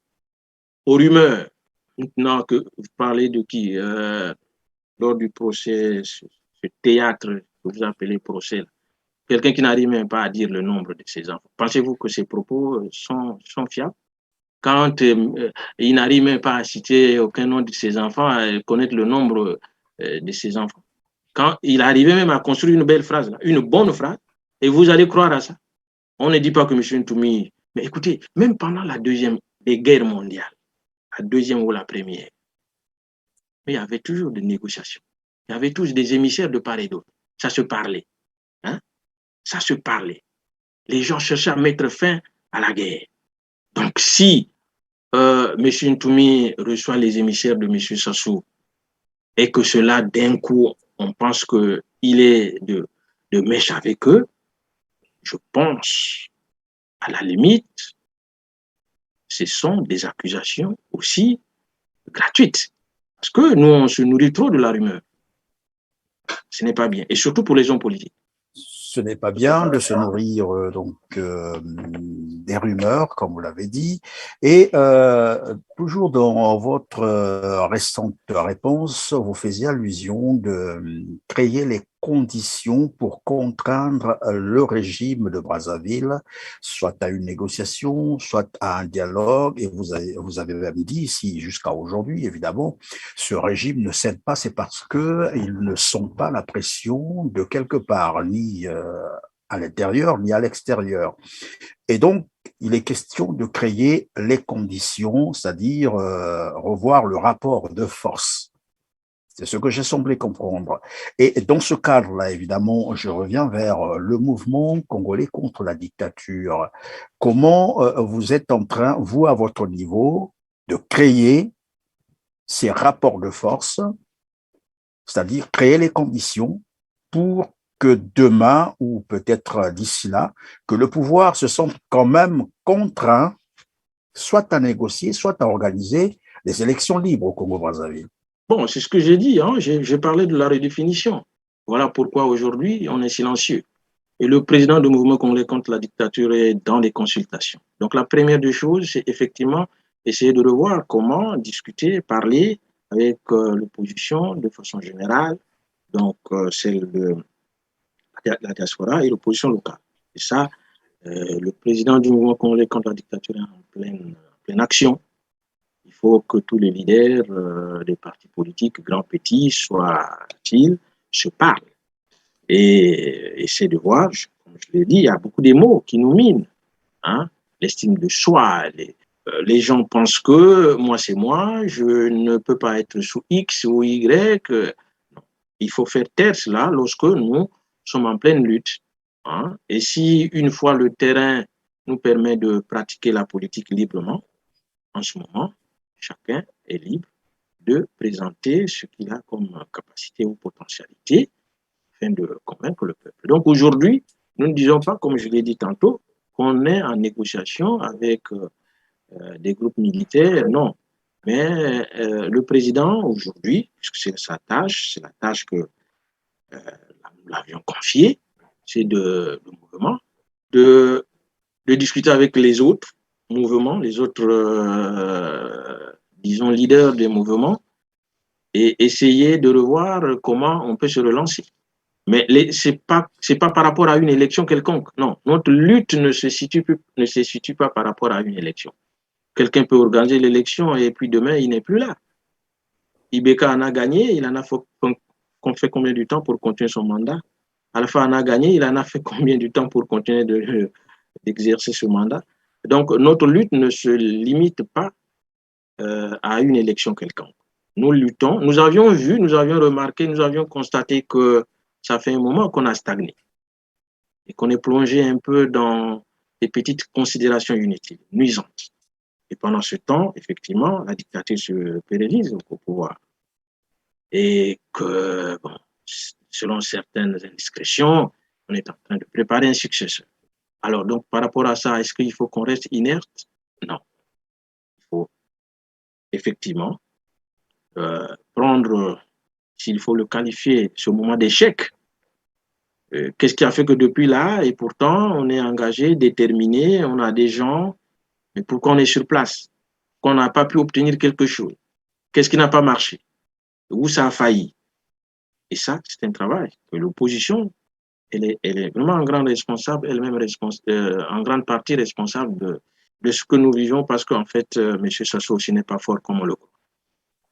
aux rumeurs. Maintenant que vous parlez de qui lors du procès, ce théâtre que vous appelez procès, quelqu'un qui n'arrive même pas à dire le nombre de ses enfants. Pensez-vous que ces propos sont fiables? Quand il n'arrive même pas à citer aucun nom de ses enfants, à connaître le nombre de ses enfants. Quand il arrivait même à construire une belle phrase, une bonne phrase, et vous allez croire à ça. On ne dit pas que M. Ntoumi... Mais écoutez, même pendant la deuxième des guerres mondiales, la deuxième ou la première, mais il y avait toujours des négociations. Il y avait tous des émissaires de part et d'autre. Ça se parlait. Hein? Ça se parlait. Les gens cherchaient à mettre fin à la guerre. Donc si M. Ntoumi reçoit les émissaires de M. Sassou et que cela, d'un coup, on pense qu'il est de mèche avec eux, je pense, à la limite, ce sont des accusations aussi gratuites. Parce que nous, on se nourrit trop de la rumeur. Ce n'est pas bien. Et surtout pour les hommes politiques. Ce n'est pas bien de se nourrir des rumeurs, comme vous l'avez dit. Et toujours dans votre récente réponse, vous faisiez allusion de créer les conditions pour contraindre le régime de Brazzaville, soit à une négociation, soit à un dialogue. Et vous avez même dit, si jusqu'à aujourd'hui, évidemment, ce régime ne cède pas, c'est parce qu'ils ne sont pas la pression de quelque part, ni à l'intérieur ni à l'extérieur. Et donc, il est question de créer les conditions, c'est-à-dire revoir le rapport de force. C'est ce que j'ai semblé comprendre. Et dans ce cadre-là, évidemment, je reviens vers le mouvement congolais contre la dictature. Comment vous êtes en train, vous, à votre niveau, de créer ces rapports de force, c'est-à-dire créer les conditions pour que demain, ou peut-être d'ici là, que le pouvoir se sente quand même contraint, soit à négocier, soit à organiser des élections libres au Congo-Brazzaville. Bon, c'est ce que j'ai dit, hein. J'ai parlé de la redéfinition. Voilà pourquoi aujourd'hui, on est silencieux. Et le président du mouvement congolais contre la dictature est dans les consultations. Donc la première des choses, c'est effectivement essayer de revoir comment discuter, parler avec l'opposition de façon générale, donc celle de la diaspora et l'opposition locale. Et ça, le président du mouvement congolais contre la dictature est en pleine action. Il faut que tous les leaders des partis politiques, grands, petits, soient-ils, se parlent et essaient de voir, comme je l'ai dit, il y a beaucoup de mots qui nous minent. Hein? L'estime de soi, les gens pensent que moi c'est moi, je ne peux pas être sous X ou Y. Non. Il faut faire taire cela lorsque nous sommes en pleine lutte. Hein? Et si une fois le terrain nous permet de pratiquer la politique librement, en ce moment, chacun est libre de présenter ce qu'il a comme capacité ou potentialité afin de convaincre le peuple. Donc aujourd'hui, nous ne disons pas, comme je l'ai dit tantôt, qu'on est en négociation avec des groupes militaires, non. Mais le président, aujourd'hui, puisque c'est sa tâche, c'est la tâche que nous l'avions confiée, c'est le mouvement, de discuter avec les autres mouvements, les autres, disons, leaders des mouvements, et essayer de revoir comment on peut se relancer. Mais ce n'est pas par rapport à une élection quelconque. Non, notre lutte ne se situe pas par rapport à une élection. quelqu'un peut organiser l'élection et puis demain, il n'est plus là. Ibeka en a gagné, il en a fait combien de temps pour continuer son mandat? Alpha en a gagné, il en a fait combien de temps pour continuer d'exercer ce mandat? Donc, notre lutte ne se limite pas à une élection quelconque. Nous luttons, nous avions vu, nous avions remarqué, nous avions constaté que ça fait un moment qu'on a stagné et qu'on est plongé un peu dans des petites considérations inutiles, nuisantes. Et pendant ce temps, effectivement, la dictature se pérennise au pouvoir. Et que, bon, selon certaines indiscrétions, on est en train de préparer un successeur. Alors, donc, par rapport à ça, est-ce qu'il faut qu'on reste inerte? Non. Il faut effectivement prendre, s'il faut le qualifier, ce moment d'échec. Qu'est-ce qui a fait que depuis là, et pourtant, on est engagé, déterminé, on a des gens, mais pourquoi on est sur place? Qu'on n'a pas pu obtenir quelque chose? Qu'est-ce qui n'a pas marché? Où ça a failli? Et ça, c'est un travail que l'opposition, elle est vraiment en grande responsable, elle-même en grande partie responsable de ce que nous vivons, parce qu'en fait, M. Sassou aussi n'est pas fort comme on le croit.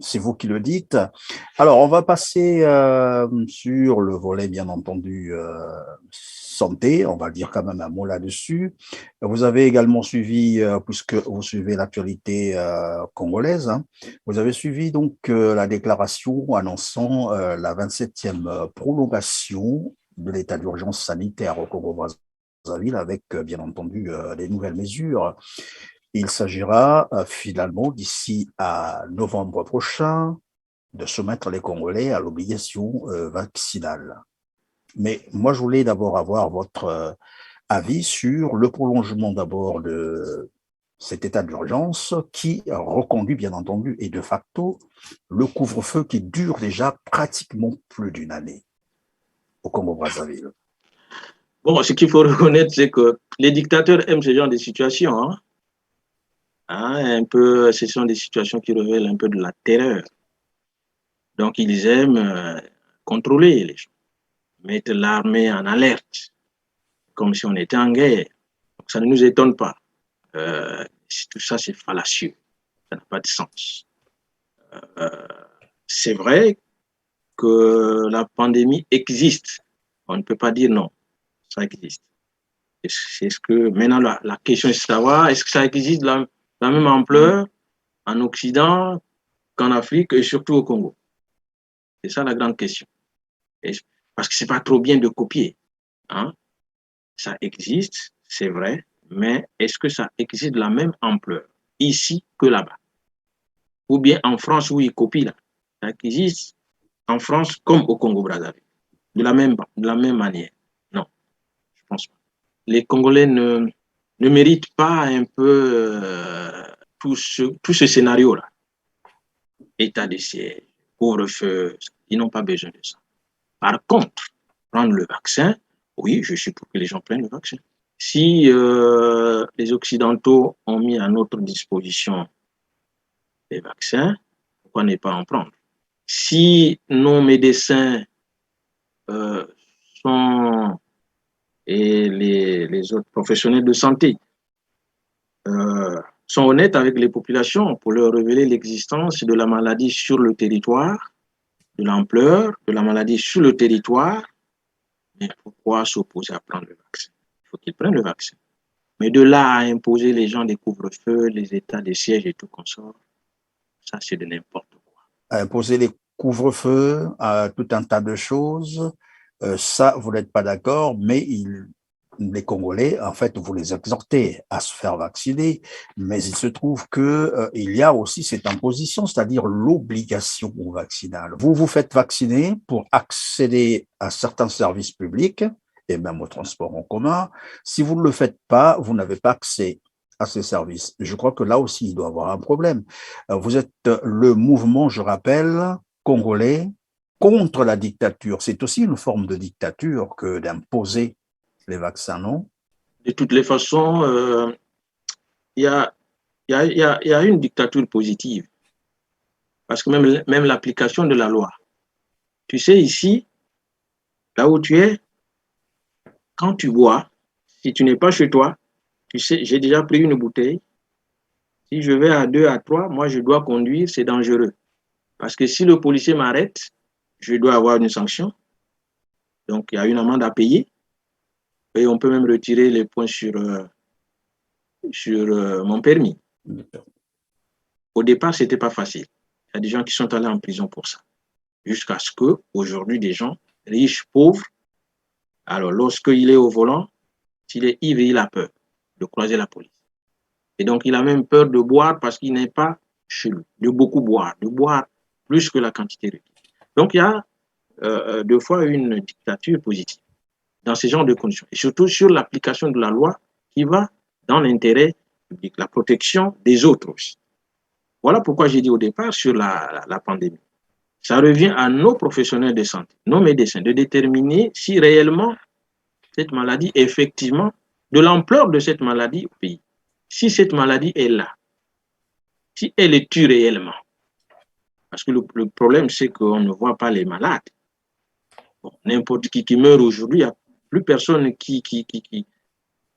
C'est vous qui le dites. Alors, on va passer sur le volet, bien entendu, santé. On va dire quand même un mot là-dessus. Vous avez également suivi, puisque vous suivez l'actualité congolaise, hein, vous avez suivi donc la déclaration annonçant la 27e prolongation de l'état d'urgence sanitaire au Congo-Brazzaville avec, bien entendu, des nouvelles mesures. Il s'agira finalement, d'ici à novembre prochain, de soumettre les Congolais à l'obligation vaccinale. Mais moi, je voulais d'abord avoir votre avis sur le prolongement d'abord de cet état d'urgence qui reconduit, bien entendu, et de facto, le couvre-feu qui dure déjà pratiquement plus d'une année au Congo-Brazzaville. Bon, ce qu'il faut reconnaître, c'est que les dictateurs aiment ce genre de situation. Hein. Un peu, ce sont des situations qui révèlent un peu de la terreur. Donc, ils aiment contrôler les gens, mettre l'armée en alerte, comme si on était en guerre. Donc, ça ne nous étonne pas. Tout ça, c'est fallacieux. Ça n'a pas de sens. C'est vrai que la pandémie existe. On ne peut pas dire non. Ça existe. C'est ce que maintenant la question est de savoir, est-ce que ça existe de la même ampleur en Occident qu'en Afrique et surtout au Congo? C'est ça la grande question. Parce que c'est pas trop bien de copier. Hein? Ça existe, c'est vrai, mais est-ce que ça existe de la même ampleur ici que là-bas? Ou bien en France où ils copient là? Ça existe en France comme au Congo-Brazzaville, de la même manière? Non, je pense pas. Les Congolais ne méritent pas un peu tout ce scénario-là. État de siège, couvre-feu, ils n'ont pas besoin de ça. Par contre, prendre le vaccin, oui, je suis pour que les gens prennent le vaccin. Si les Occidentaux ont mis à notre disposition les vaccins, pourquoi ne pas en prendre? Si nos médecins sont, et les autres professionnels de santé sont honnêtes avec les populations pour leur révéler l'existence de la maladie sur le territoire, de l'ampleur de la maladie sur le territoire, mais pourquoi s'opposer à prendre le vaccin? Il faut qu'ils prennent le vaccin. Mais de là à imposer les gens des couvre-feux, les états de siège et tout consort, ça c'est de n'importe quoi. Imposer les couvre-feux, tout un tas de choses, ça, vous n'êtes pas d'accord, mais les Congolais, en fait, vous les exhortez à se faire vacciner, mais il se trouve que il y a aussi cette imposition, c'est-à-dire l'obligation vaccinale. Vous vous faites vacciner pour accéder à certains services publics et même au transport en commun. Si vous ne le faites pas, vous n'avez pas accès à ces services. Je crois que là aussi, il doit y avoir un problème. Vous êtes le mouvement, je rappelle, congolais contre la dictature. C'est aussi une forme de dictature que d'imposer les vaccins, non? De toutes les façons, il y a une dictature positive. Parce que même l'application de la loi. Tu sais, ici, là où tu es, quand tu bois, si tu n'es pas chez toi, tu sais, j'ai déjà pris une bouteille. Si je vais à 2, à 3, moi, je dois conduire, c'est dangereux. Parce que si le policier m'arrête, je dois avoir une sanction. Donc, il y a une amende à payer. Et on peut même retirer les points sur mon permis. Au départ, ce n'était pas facile. Il y a des gens qui sont allés en prison pour ça. Jusqu'à ce qu'aujourd'hui, des gens riches, pauvres, alors lorsqu'il est au volant, s'il est ivre, il a peur de croiser la police. Et donc, il a même peur de boire parce qu'il n'est pas chez lui, de beaucoup boire, de boire plus que la quantité requise. Donc, il y a deux fois une dictature positive dans ce genre de conditions. Et surtout sur l'application de la loi qui va dans l'intérêt public, la protection des autres aussi. Voilà pourquoi j'ai dit au départ sur la pandémie. Ça revient à nos professionnels de santé, nos médecins, de déterminer si réellement cette maladie, effectivement, de l'ampleur de cette maladie au pays. Si cette maladie est là, si elle est tue réellement. Parce que le problème, c'est qu'on ne voit pas les malades. Bon, n'importe qui meurt aujourd'hui, il n'y a plus personne qui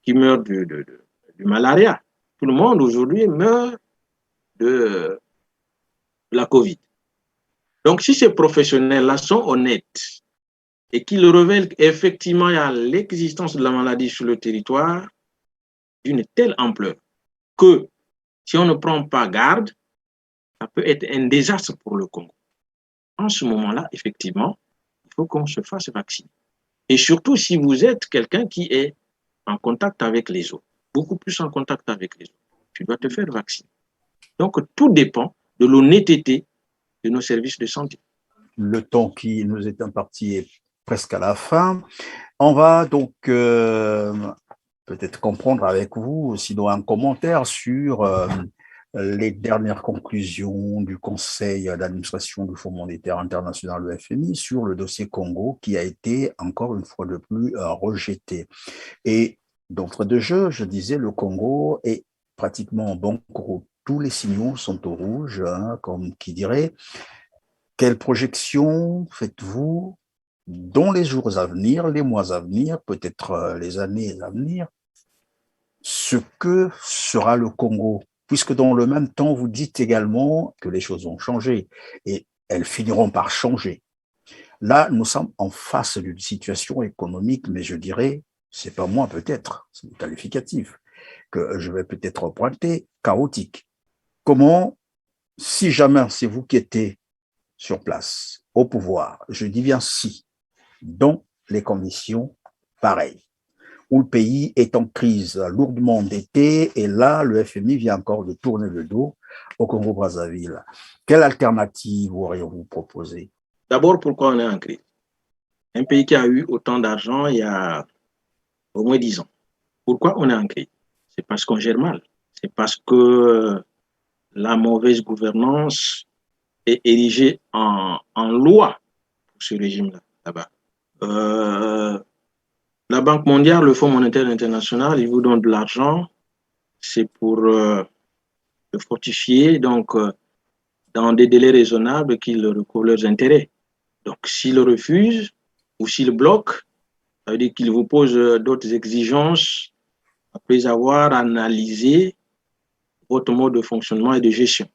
meurt du malaria. Tout le monde aujourd'hui meurt de la COVID. Donc, si ces professionnels-là sont honnêtes et qu'ils révèlent qu'effectivement, il y a l'existence de la maladie sur le territoire d'une telle ampleur que si on ne prend pas garde, ça peut être un désastre pour le Congo. En ce moment-là, effectivement, il faut qu'on se fasse vacciner. Et surtout si vous êtes quelqu'un qui est en contact avec les autres, beaucoup plus en contact avec les autres, tu dois te faire vacciner. Donc, tout dépend de l'honnêteté de nos services de santé. Le temps qui nous est imparti est presque à la fin. On va donc peut-être comprendre avec vous, sinon un commentaire sur les dernières conclusions du Conseil d'administration du Fonds monétaire international, le FMI, sur le dossier Congo qui a été encore une fois de plus rejeté. Et d'entrée de jeu, je disais, le Congo est pratiquement en banqueroute. Tous les signaux sont au rouge, hein, comme qui dirait. Quelle projection faites-vous dans les jours à venir, les mois à venir, peut-être les années à venir, ce que sera le Congo? Puisque dans le même temps, vous dites également que les choses ont changé et elles finiront par changer. Là, nous sommes en face d'une situation économique, mais je dirais, c'est pas moi peut-être, c'est le qualificatif, que je vais peut-être pointer, chaotique. Comment, si jamais c'est vous qui êtes sur place, au pouvoir, je dis bien si, dans les conditions pareilles, où le pays est en crise lourdement endetté, et là, le FMI vient encore de tourner le dos au Congo-Brazzaville. Quelle alternative auriez-vous proposé? D'abord, pourquoi on est en crise? Un pays qui a eu autant d'argent il y a au moins 10 ans. Pourquoi on est en crise? C'est parce qu'on gère mal. C'est parce que la mauvaise gouvernance est érigée en loi pour ce régime-là, là-bas. La Banque mondiale, le Fonds monétaire international, ils vous donnent de l'argent, c'est pour le fortifier, donc dans des délais raisonnables qu'ils recouvrent leurs intérêts. Donc s'ils refusent ou s'ils bloquent, ça veut dire qu'ils vous posent d'autres exigences après avoir analysé votre mode de fonctionnement et de gestion.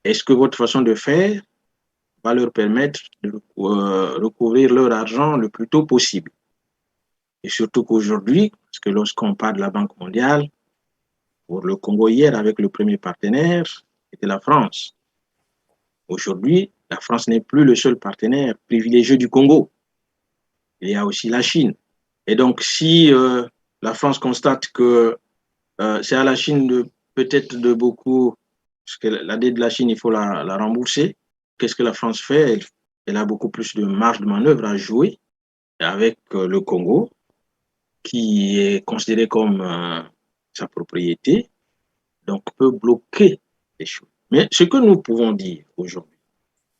Est-ce que votre façon de faire va leur permettre de recouvrir leur argent le plus tôt possible? Et surtout qu'aujourd'hui, parce que lorsqu'on parle de la Banque mondiale, pour le Congo hier, avec le premier partenaire, c'était la France. Aujourd'hui, la France n'est plus le seul partenaire privilégié du Congo. Il y a aussi la Chine. Et donc, si la France constate que c'est à la Chine peut-être de beaucoup, parce que la dette de la Chine, il faut la rembourser, qu'est-ce que la France fait? Elle a beaucoup plus de marge de manœuvre à jouer avec le Congo, qui est considéré comme sa propriété, donc peut bloquer les choses. Mais ce que nous pouvons dire aujourd'hui,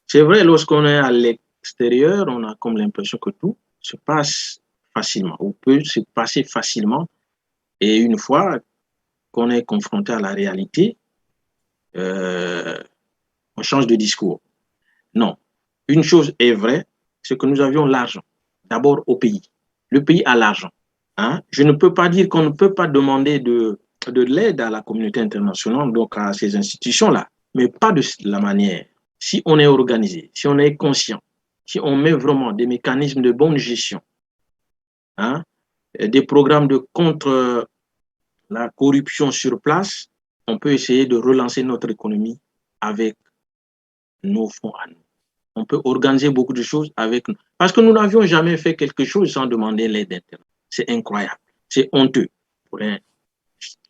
c'est vrai, lorsqu'on est à l'extérieur, on a comme l'impression que tout se passe facilement, ou peut se passer facilement, et une fois qu'on est confronté à la réalité, on change de discours. Non. Une chose est vraie, c'est que nous avions l'argent, d'abord au pays. Le pays a l'argent. Hein? Je ne peux pas dire qu'on ne peut pas demander de de l'aide à la communauté internationale, donc à ces institutions-là, mais pas de la manière. Si on est organisé, si on est conscient, si on met vraiment des mécanismes de bonne gestion, hein, des programmes de contre la corruption sur place, on peut essayer de relancer notre économie avec nos fonds à nous. On peut organiser beaucoup de choses avec nous. Parce que nous n'avions jamais fait quelque chose sans demander l'aide interne. C'est incroyable. C'est honteux pour un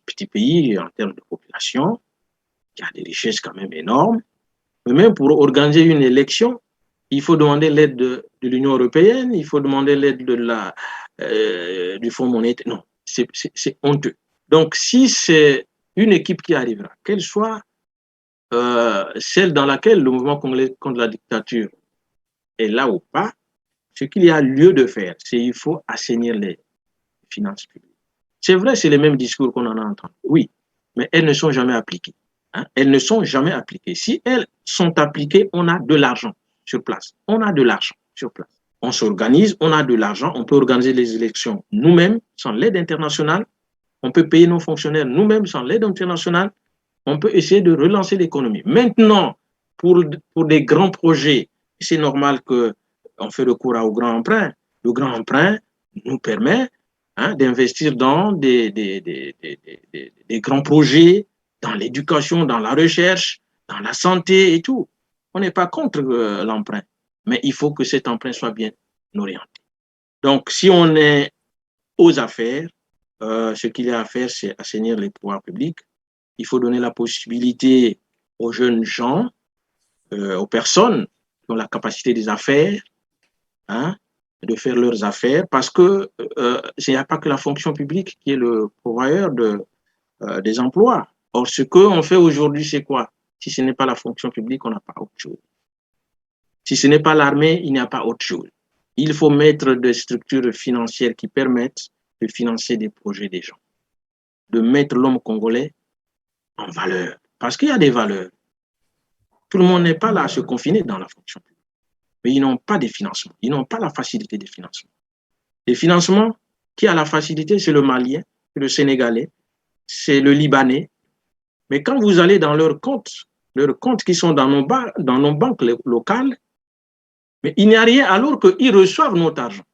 petit pays en termes de population, qui a des richesses quand même énormes. Mais même pour organiser une élection, il faut demander l'aide de l'Union européenne, il faut demander l'aide du Fonds monétaire. Non, c'est honteux. Donc, si c'est une équipe qui arrivera, qu'elle soit celle dans laquelle le mouvement congolais contre la dictature est là ou pas, ce qu'il y a lieu de faire, c'est qu'il faut assainir les finances publiques. C'est vrai, c'est les mêmes discours qu'on en a entendu, oui, mais elles ne sont jamais appliquées. Hein? Elles ne sont jamais appliquées. Si elles sont appliquées, on a de l'argent sur place. On a de l'argent sur place. On s'organise, on a de l'argent, on peut organiser les élections nous-mêmes sans l'aide internationale, on peut payer nos fonctionnaires nous-mêmes sans l'aide internationale, on peut essayer de relancer l'économie. Maintenant, pour des grands projets, c'est normal qu'on fait recours au grand emprunt. Le grand emprunt nous permet d'investir dans des grands projets, dans l'éducation, dans la recherche, dans la santé et tout. On n'est pas contre l'emprunt, mais il faut que cet emprunt soit bien orienté. Donc, si on est aux affaires, ce qu'il y a à faire, c'est assainir les pouvoirs publics. Il faut donner la possibilité aux jeunes gens, aux personnes qui ont la capacité des affaires, de faire leurs affaires, parce que il n'y a pas que la fonction publique qui est le pourvoyeur des emplois. Or, ce qu'on fait aujourd'hui, c'est quoi? Si ce n'est pas la fonction publique, on n'a pas autre chose. Si ce n'est pas l'armée, il n'y a pas autre chose. Il faut mettre des structures financières qui permettent de financer des projets des gens, de mettre l'homme congolais en valeur. Parce qu'il y a des valeurs. Tout le monde n'est pas là à se confiner dans la fonction publique. Mais ils n'ont pas de financement. Ils n'ont pas la facilité de financement. Les financements, qui a la facilité, c'est le Malien, c'est le Sénégalais, c'est le Libanais. Mais quand vous allez dans leurs comptes qui sont dans nos banques locales, mais il n'y a rien alors qu'ils reçoivent notre argent.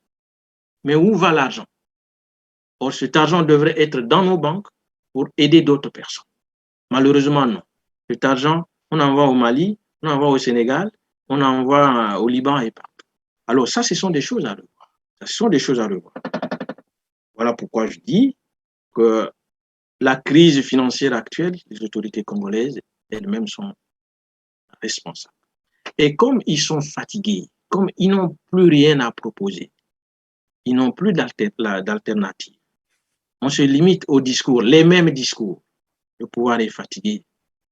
Mais où va l'argent? Or, cet argent devrait être dans nos banques pour aider d'autres personnes. Malheureusement, non. Cet argent, on envoie au Mali, on envoie au Sénégal, on envoie au Liban et partout. Alors ça, ce sont des choses à revoir. Ce sont des choses à revoir. Voilà pourquoi je dis que la crise financière actuelle, les autorités congolaises elles-mêmes sont responsables. Et comme ils sont fatigués, comme ils n'ont plus rien à proposer, ils n'ont plus d'alternative. On se limite aux discours, les mêmes discours. Le pouvoir est fatigué.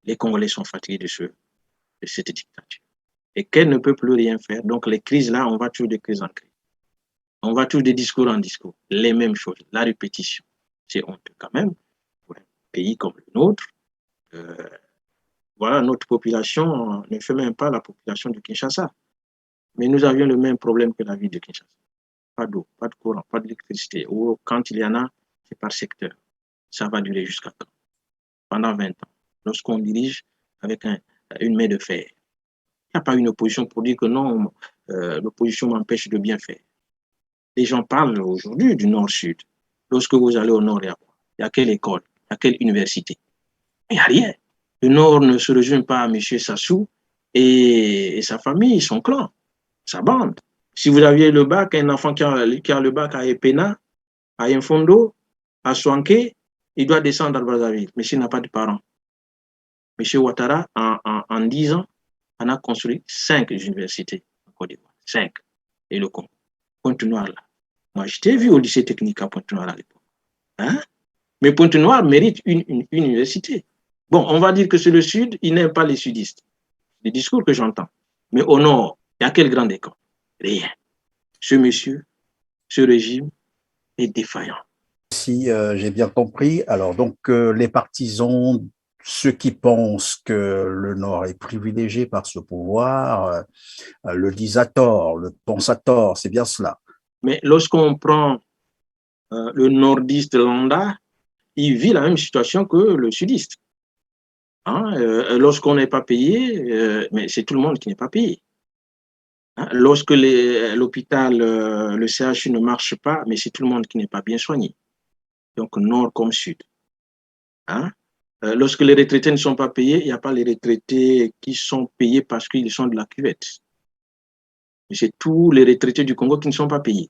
Les Congolais sont fatigués de cette dictature. Et qu'elle ne peut plus rien faire. Donc les crises là, on va toujours de crise en crise. On va toujours de discours en discours. Les mêmes choses, la répétition. C'est honteux quand même pour un pays comme le nôtre. Voilà, notre population ne fait même pas la population de Kinshasa. Mais nous avions le même problème que la ville de Kinshasa. Pas d'eau, pas de courant, pas d'électricité. Ou quand il y en a, c'est par secteur. Ça va durer jusqu'à quand? Pendant 20 ans. Lorsqu'on dirige avec une main de fer. Il n'y a pas une opposition pour dire que non, l'opposition m'empêche de bien faire. Les gens parlent aujourd'hui du nord-sud. Lorsque vous allez au nord, il y a quoi? Il y a quelle école? Il y a quelle université? Il n'y a rien. Le nord ne se résume pas à M. Sassou et sa famille, son clan, sa bande. Si vous aviez le bac, un enfant qui a le bac à Epena, à Infondo, à Swanké, il doit descendre à Brazzaville, mais s'il n'a pas de parents. M. Ouattara, en 10 ans, on a construit 5 universités en Côte d'Ivoire. 5. Et le Congo. Pointe-Noire, là. Moi, je t'ai vu au lycée technique à Pointe-Noire à l'époque. Hein? Mais Pointe-Noire mérite une université. Bon, on va dire que c'est le Sud, il n'aime pas les sudistes. Les discours que j'entends. Mais au Nord, il y a quelle grande école? Rien. Ce monsieur, ce régime est défaillant. Si j'ai bien compris, alors donc les partisans, ceux qui pensent que le Nord est privilégié par ce pouvoir, le disent à tort, le pensent à tort, c'est bien cela. Mais lorsqu'on prend le nordiste lambda, il vit la même situation que le sudiste. Hein, lorsqu'on n'est pas payé, mais c'est tout le monde qui n'est pas payé. Hein, lorsque l'hôpital, le CHU ne marche pas, mais c'est tout le monde qui n'est pas bien soigné. Donc, nord comme sud. Hein? Lorsque les retraités ne sont pas payés, il n'y a pas les retraités qui sont payés parce qu'ils sont de la cuvette. C'est tous les retraités du Congo qui ne sont pas payés.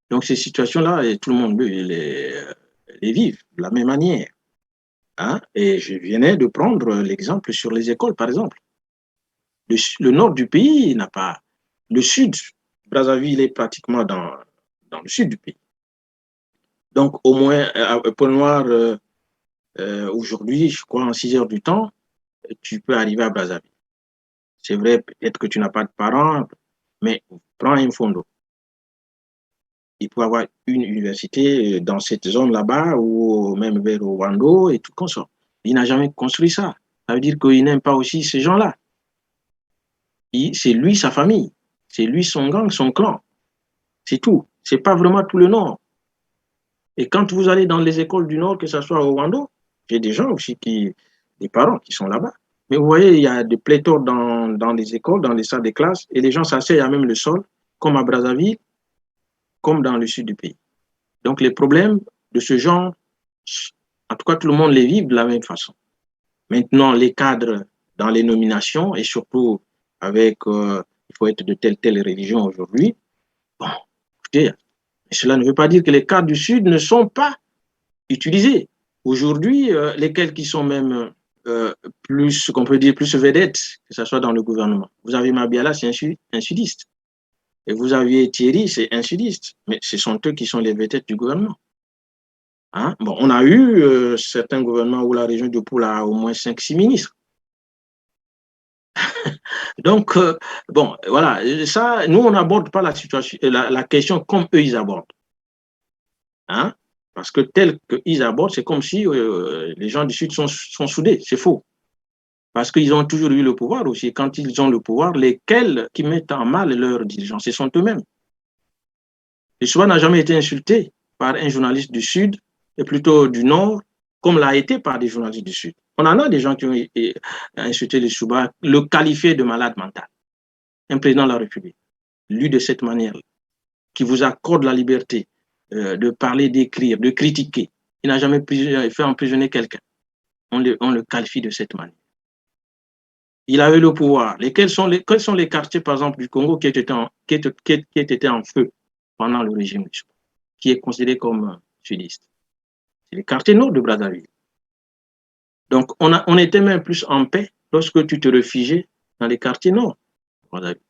Donc, ces situations-là, tout le monde les vit de la même manière. Hein? Et je venais de prendre l'exemple sur les écoles, par exemple. Le nord du pays n'a pas. Le sud, Brazzaville est pratiquement dans le sud du pays. Donc, au moins, à Pôle-Noir, aujourd'hui, je crois, en 6 heures du temps, tu peux arriver à Brazzaville. C'est vrai, peut-être que tu n'as pas de parents, mais prends un fondo. Il peut y avoir une université dans cette zone là-bas ou même vers Wando et tout comme ça. Il n'a jamais construit ça. Ça veut dire qu'il n'aime pas aussi ces gens-là. C'est lui, sa famille. C'est lui, son gang, son clan. C'est tout. C'est pas vraiment tout le Nord. Et quand vous allez dans les écoles du Nord, que ce soit au Wando, j'ai des gens aussi des parents qui sont là-bas. Mais vous voyez, il y a des pléthores dans les écoles, dans les salles de classe, et les gens s'asseyent à même le sol, comme à Brazzaville, comme dans le sud du pays. Donc les problèmes de ce genre, en tout cas, tout le monde les vit de la même façon. Maintenant, les cadres dans les nominations, et surtout avec, il faut être de telle religion aujourd'hui, bon, écoutez, cela ne veut pas dire que les cadres du Sud ne sont pas utilisés. Aujourd'hui, lesquels qui sont même plus, qu'on peut dire, plus vedettes, que ce soit dans le gouvernement. Vous avez Mabiala, c'est un sudiste. Et vous aviez Thierry, c'est un sudiste. Mais ce sont eux qui sont les vedettes du gouvernement. Hein? Bon, on a eu certains gouvernements où la région de Poul a au moins 5-6 ministres. Donc, bon, voilà, ça, nous, on n'aborde pas la situation, la question comme eux, ils abordent. Hein? Parce que tel qu'ils abordent, c'est comme si les gens du Sud sont soudés. C'est faux. Parce qu'ils ont toujours eu le pouvoir aussi. Quand ils ont le pouvoir, lesquels qui mettent en mal leurs dirigeants, ce sont eux-mêmes. Le Souba n'a jamais été insulté par un journaliste du Sud, et plutôt du Nord, comme l'a été par des journalistes du Sud. On en a des gens qui ont insulté le Souba, le qualifié de malade mental. Un président de la République, lu de cette manière, qui vous accorde la liberté de parler, d'écrire, de critiquer. Il n'a jamais fait emprisonner quelqu'un. On le qualifie de cette manière. Il avait le pouvoir. Quels sont les quartiers, par exemple, du Congo qui étaient en feu pendant le régime du Souba, qui est considéré comme sudiste? C'est les quartiers nord de Brazzaville. Donc, on était même plus en paix lorsque tu te réfugiais dans les quartiers nord de Brazzaville.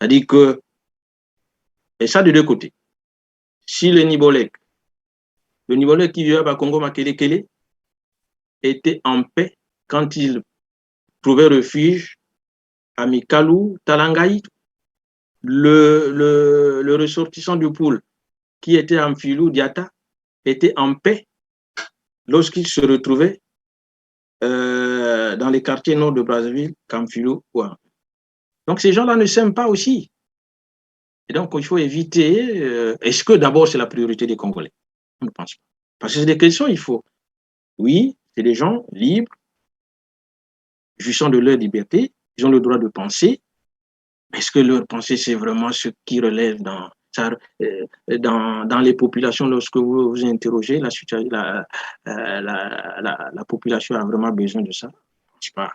C'est-à-dire que, et ça de deux côtés, si le Nibolek qui vivait à Congo Makelekele était en paix quand il trouvait refuge à Mikalou, Talangaï, le ressortissant du Poul qui était en Filou, Diata, était en paix lorsqu'il se retrouvait dans les quartiers nord de Brazzaville, Kamfilou. Donc ces gens-là ne s'aiment pas aussi. Et donc il faut éviter. Est-ce que d'abord c'est la priorité des Congolais? On ne pense pas. Parce que c'est des questions, il faut. Oui, c'est des gens libres, jouissant de leur liberté, ils ont le droit de penser. Est-ce que leur pensée, c'est vraiment ce qui relève dans les populations, lorsque vous interrogez la population a vraiment besoin de ça? Je sais pas.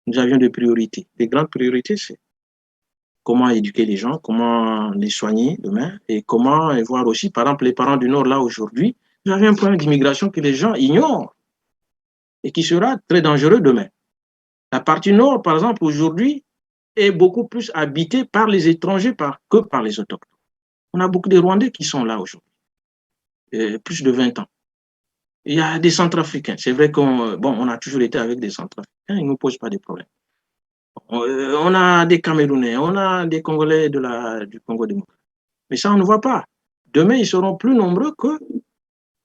Nous avions des priorités. Les grandes priorités, c'est comment éduquer les gens, comment les soigner demain, et comment voir aussi, par exemple, les parents du Nord, là, aujourd'hui, vous avez un problème d'immigration que les gens ignorent et qui sera très dangereux demain. La partie Nord, par exemple, aujourd'hui, est beaucoup plus habitée par les étrangers que par les autochtones. On a beaucoup de Rwandais qui sont là aujourd'hui, plus de 20 ans. Il y a des Centrafricains. C'est vrai qu'on a toujours été avec des Centrafricains, ils ne nous posent pas de problèmes. On a des Camerounais, on a des Congolais du Congo démocratique. Mais ça, on ne voit pas. Demain, ils seront plus nombreux qu'eux.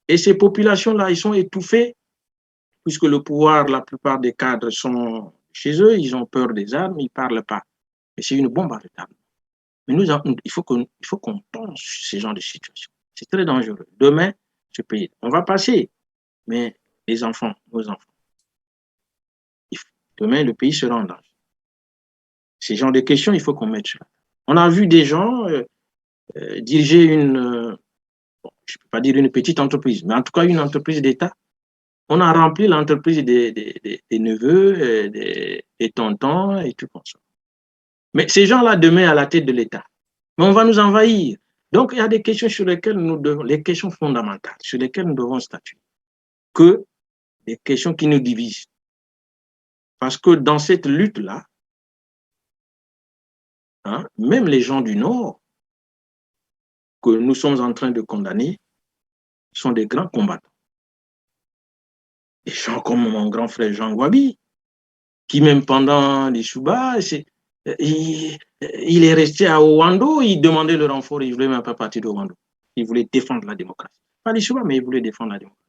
Et ces populations-là, ils sont étouffées, puisque le pouvoir, la plupart des cadres sont chez eux, ils ont peur des armes, ils ne parlent pas. Mais c'est une bombe à retardement. Mais il faut qu'on pense sur ces genres de situations. C'est très dangereux. Demain, ce pays. On va passer, mais les enfants, nos enfants, demain, le pays sera en danger. Ces genres de questions, il faut qu'on mette sur la table. On a vu des gens diriger une, je ne peux pas dire une petite entreprise, mais en tout cas une entreprise d'État. On a rempli l'entreprise des neveux, des tontons et tout comme ça. Mais ces gens-là, demain, à la tête de l'État, mais on va nous envahir. Donc, il y a des questions sur lesquelles nous devons, les questions fondamentales, sur lesquelles nous devons statuer, que des questions qui nous divisent. Parce que dans cette lutte-là, hein, même les gens du Nord, que nous sommes en train de condamner, sont des grands combattants. Des gens comme mon grand frère Jean Gwabi, qui même pendant les Chouba, il est resté à Owando, il demandait le renfort, il ne voulait même pas partir de Owando. Il voulait défendre la démocratie. Pas les Chouba, mais il voulait défendre la démocratie.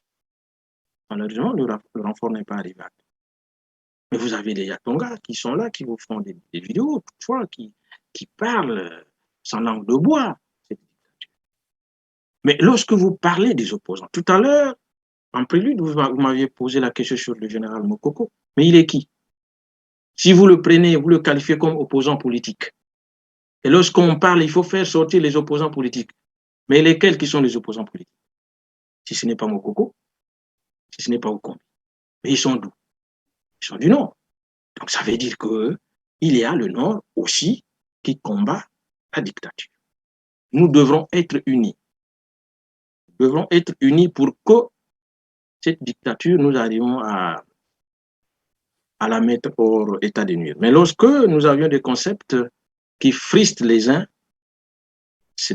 Malheureusement, le renfort n'est pas arrivé. Mais vous avez des Yatonga qui sont là, qui vous font des vidéos, toutefois, qui parlent sans langue de bois. Mais lorsque vous parlez des opposants, tout à l'heure, en prélude, vous m'aviez posé la question sur le général Mokoko. Mais il est qui? Si vous le prenez, vous le qualifiez comme opposant politique. Et lorsqu'on parle, il faut faire sortir les opposants politiques. Mais lesquels qui sont les opposants politiques? Si ce n'est pas Mokoko, si ce n'est pas Okombi. Mais ils sont d'où? Ils sont du Nord. Donc ça veut dire qu'il y a le Nord aussi qui combat la dictature. Nous devrons être unis. Nous devrons être unis pour que cette dictature, nous arrivons à la mettre hors état de nuire. Mais lorsque nous avions des concepts qui fristent les uns, ce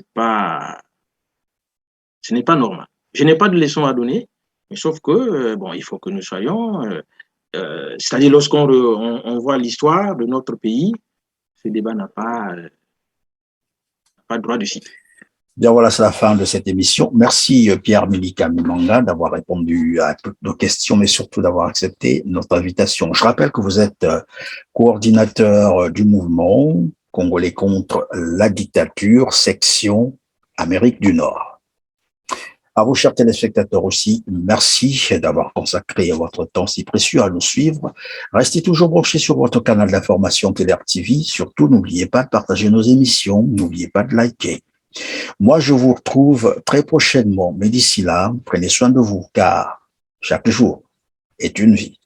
n'est pas normal. Je n'ai pas de leçon à donner, mais sauf que, bon, il faut que nous soyons... c'est-à-dire, lorsqu'on voit l'histoire de notre pays, ce débat n'a pas droit de citer. Bien, voilà, c'est la fin de cette émission. Merci Pierre Milika Mimanga d'avoir répondu à toutes nos questions, mais surtout d'avoir accepté notre invitation. Je rappelle que vous êtes coordinateur du mouvement Congolais contre la dictature, section Amérique du Nord. À vous, chers téléspectateurs aussi, merci d'avoir consacré votre temps si précieux à nous suivre. Restez toujours branchés sur votre canal d'information Téléart TV. Surtout, n'oubliez pas de partager nos émissions, n'oubliez pas de liker. Moi, je vous retrouve très prochainement, mais d'ici là, prenez soin de vous, car chaque jour est une vie.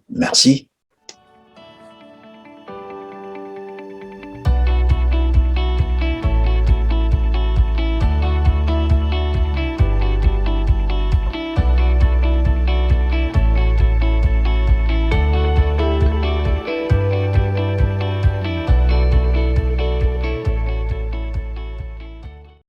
Merci.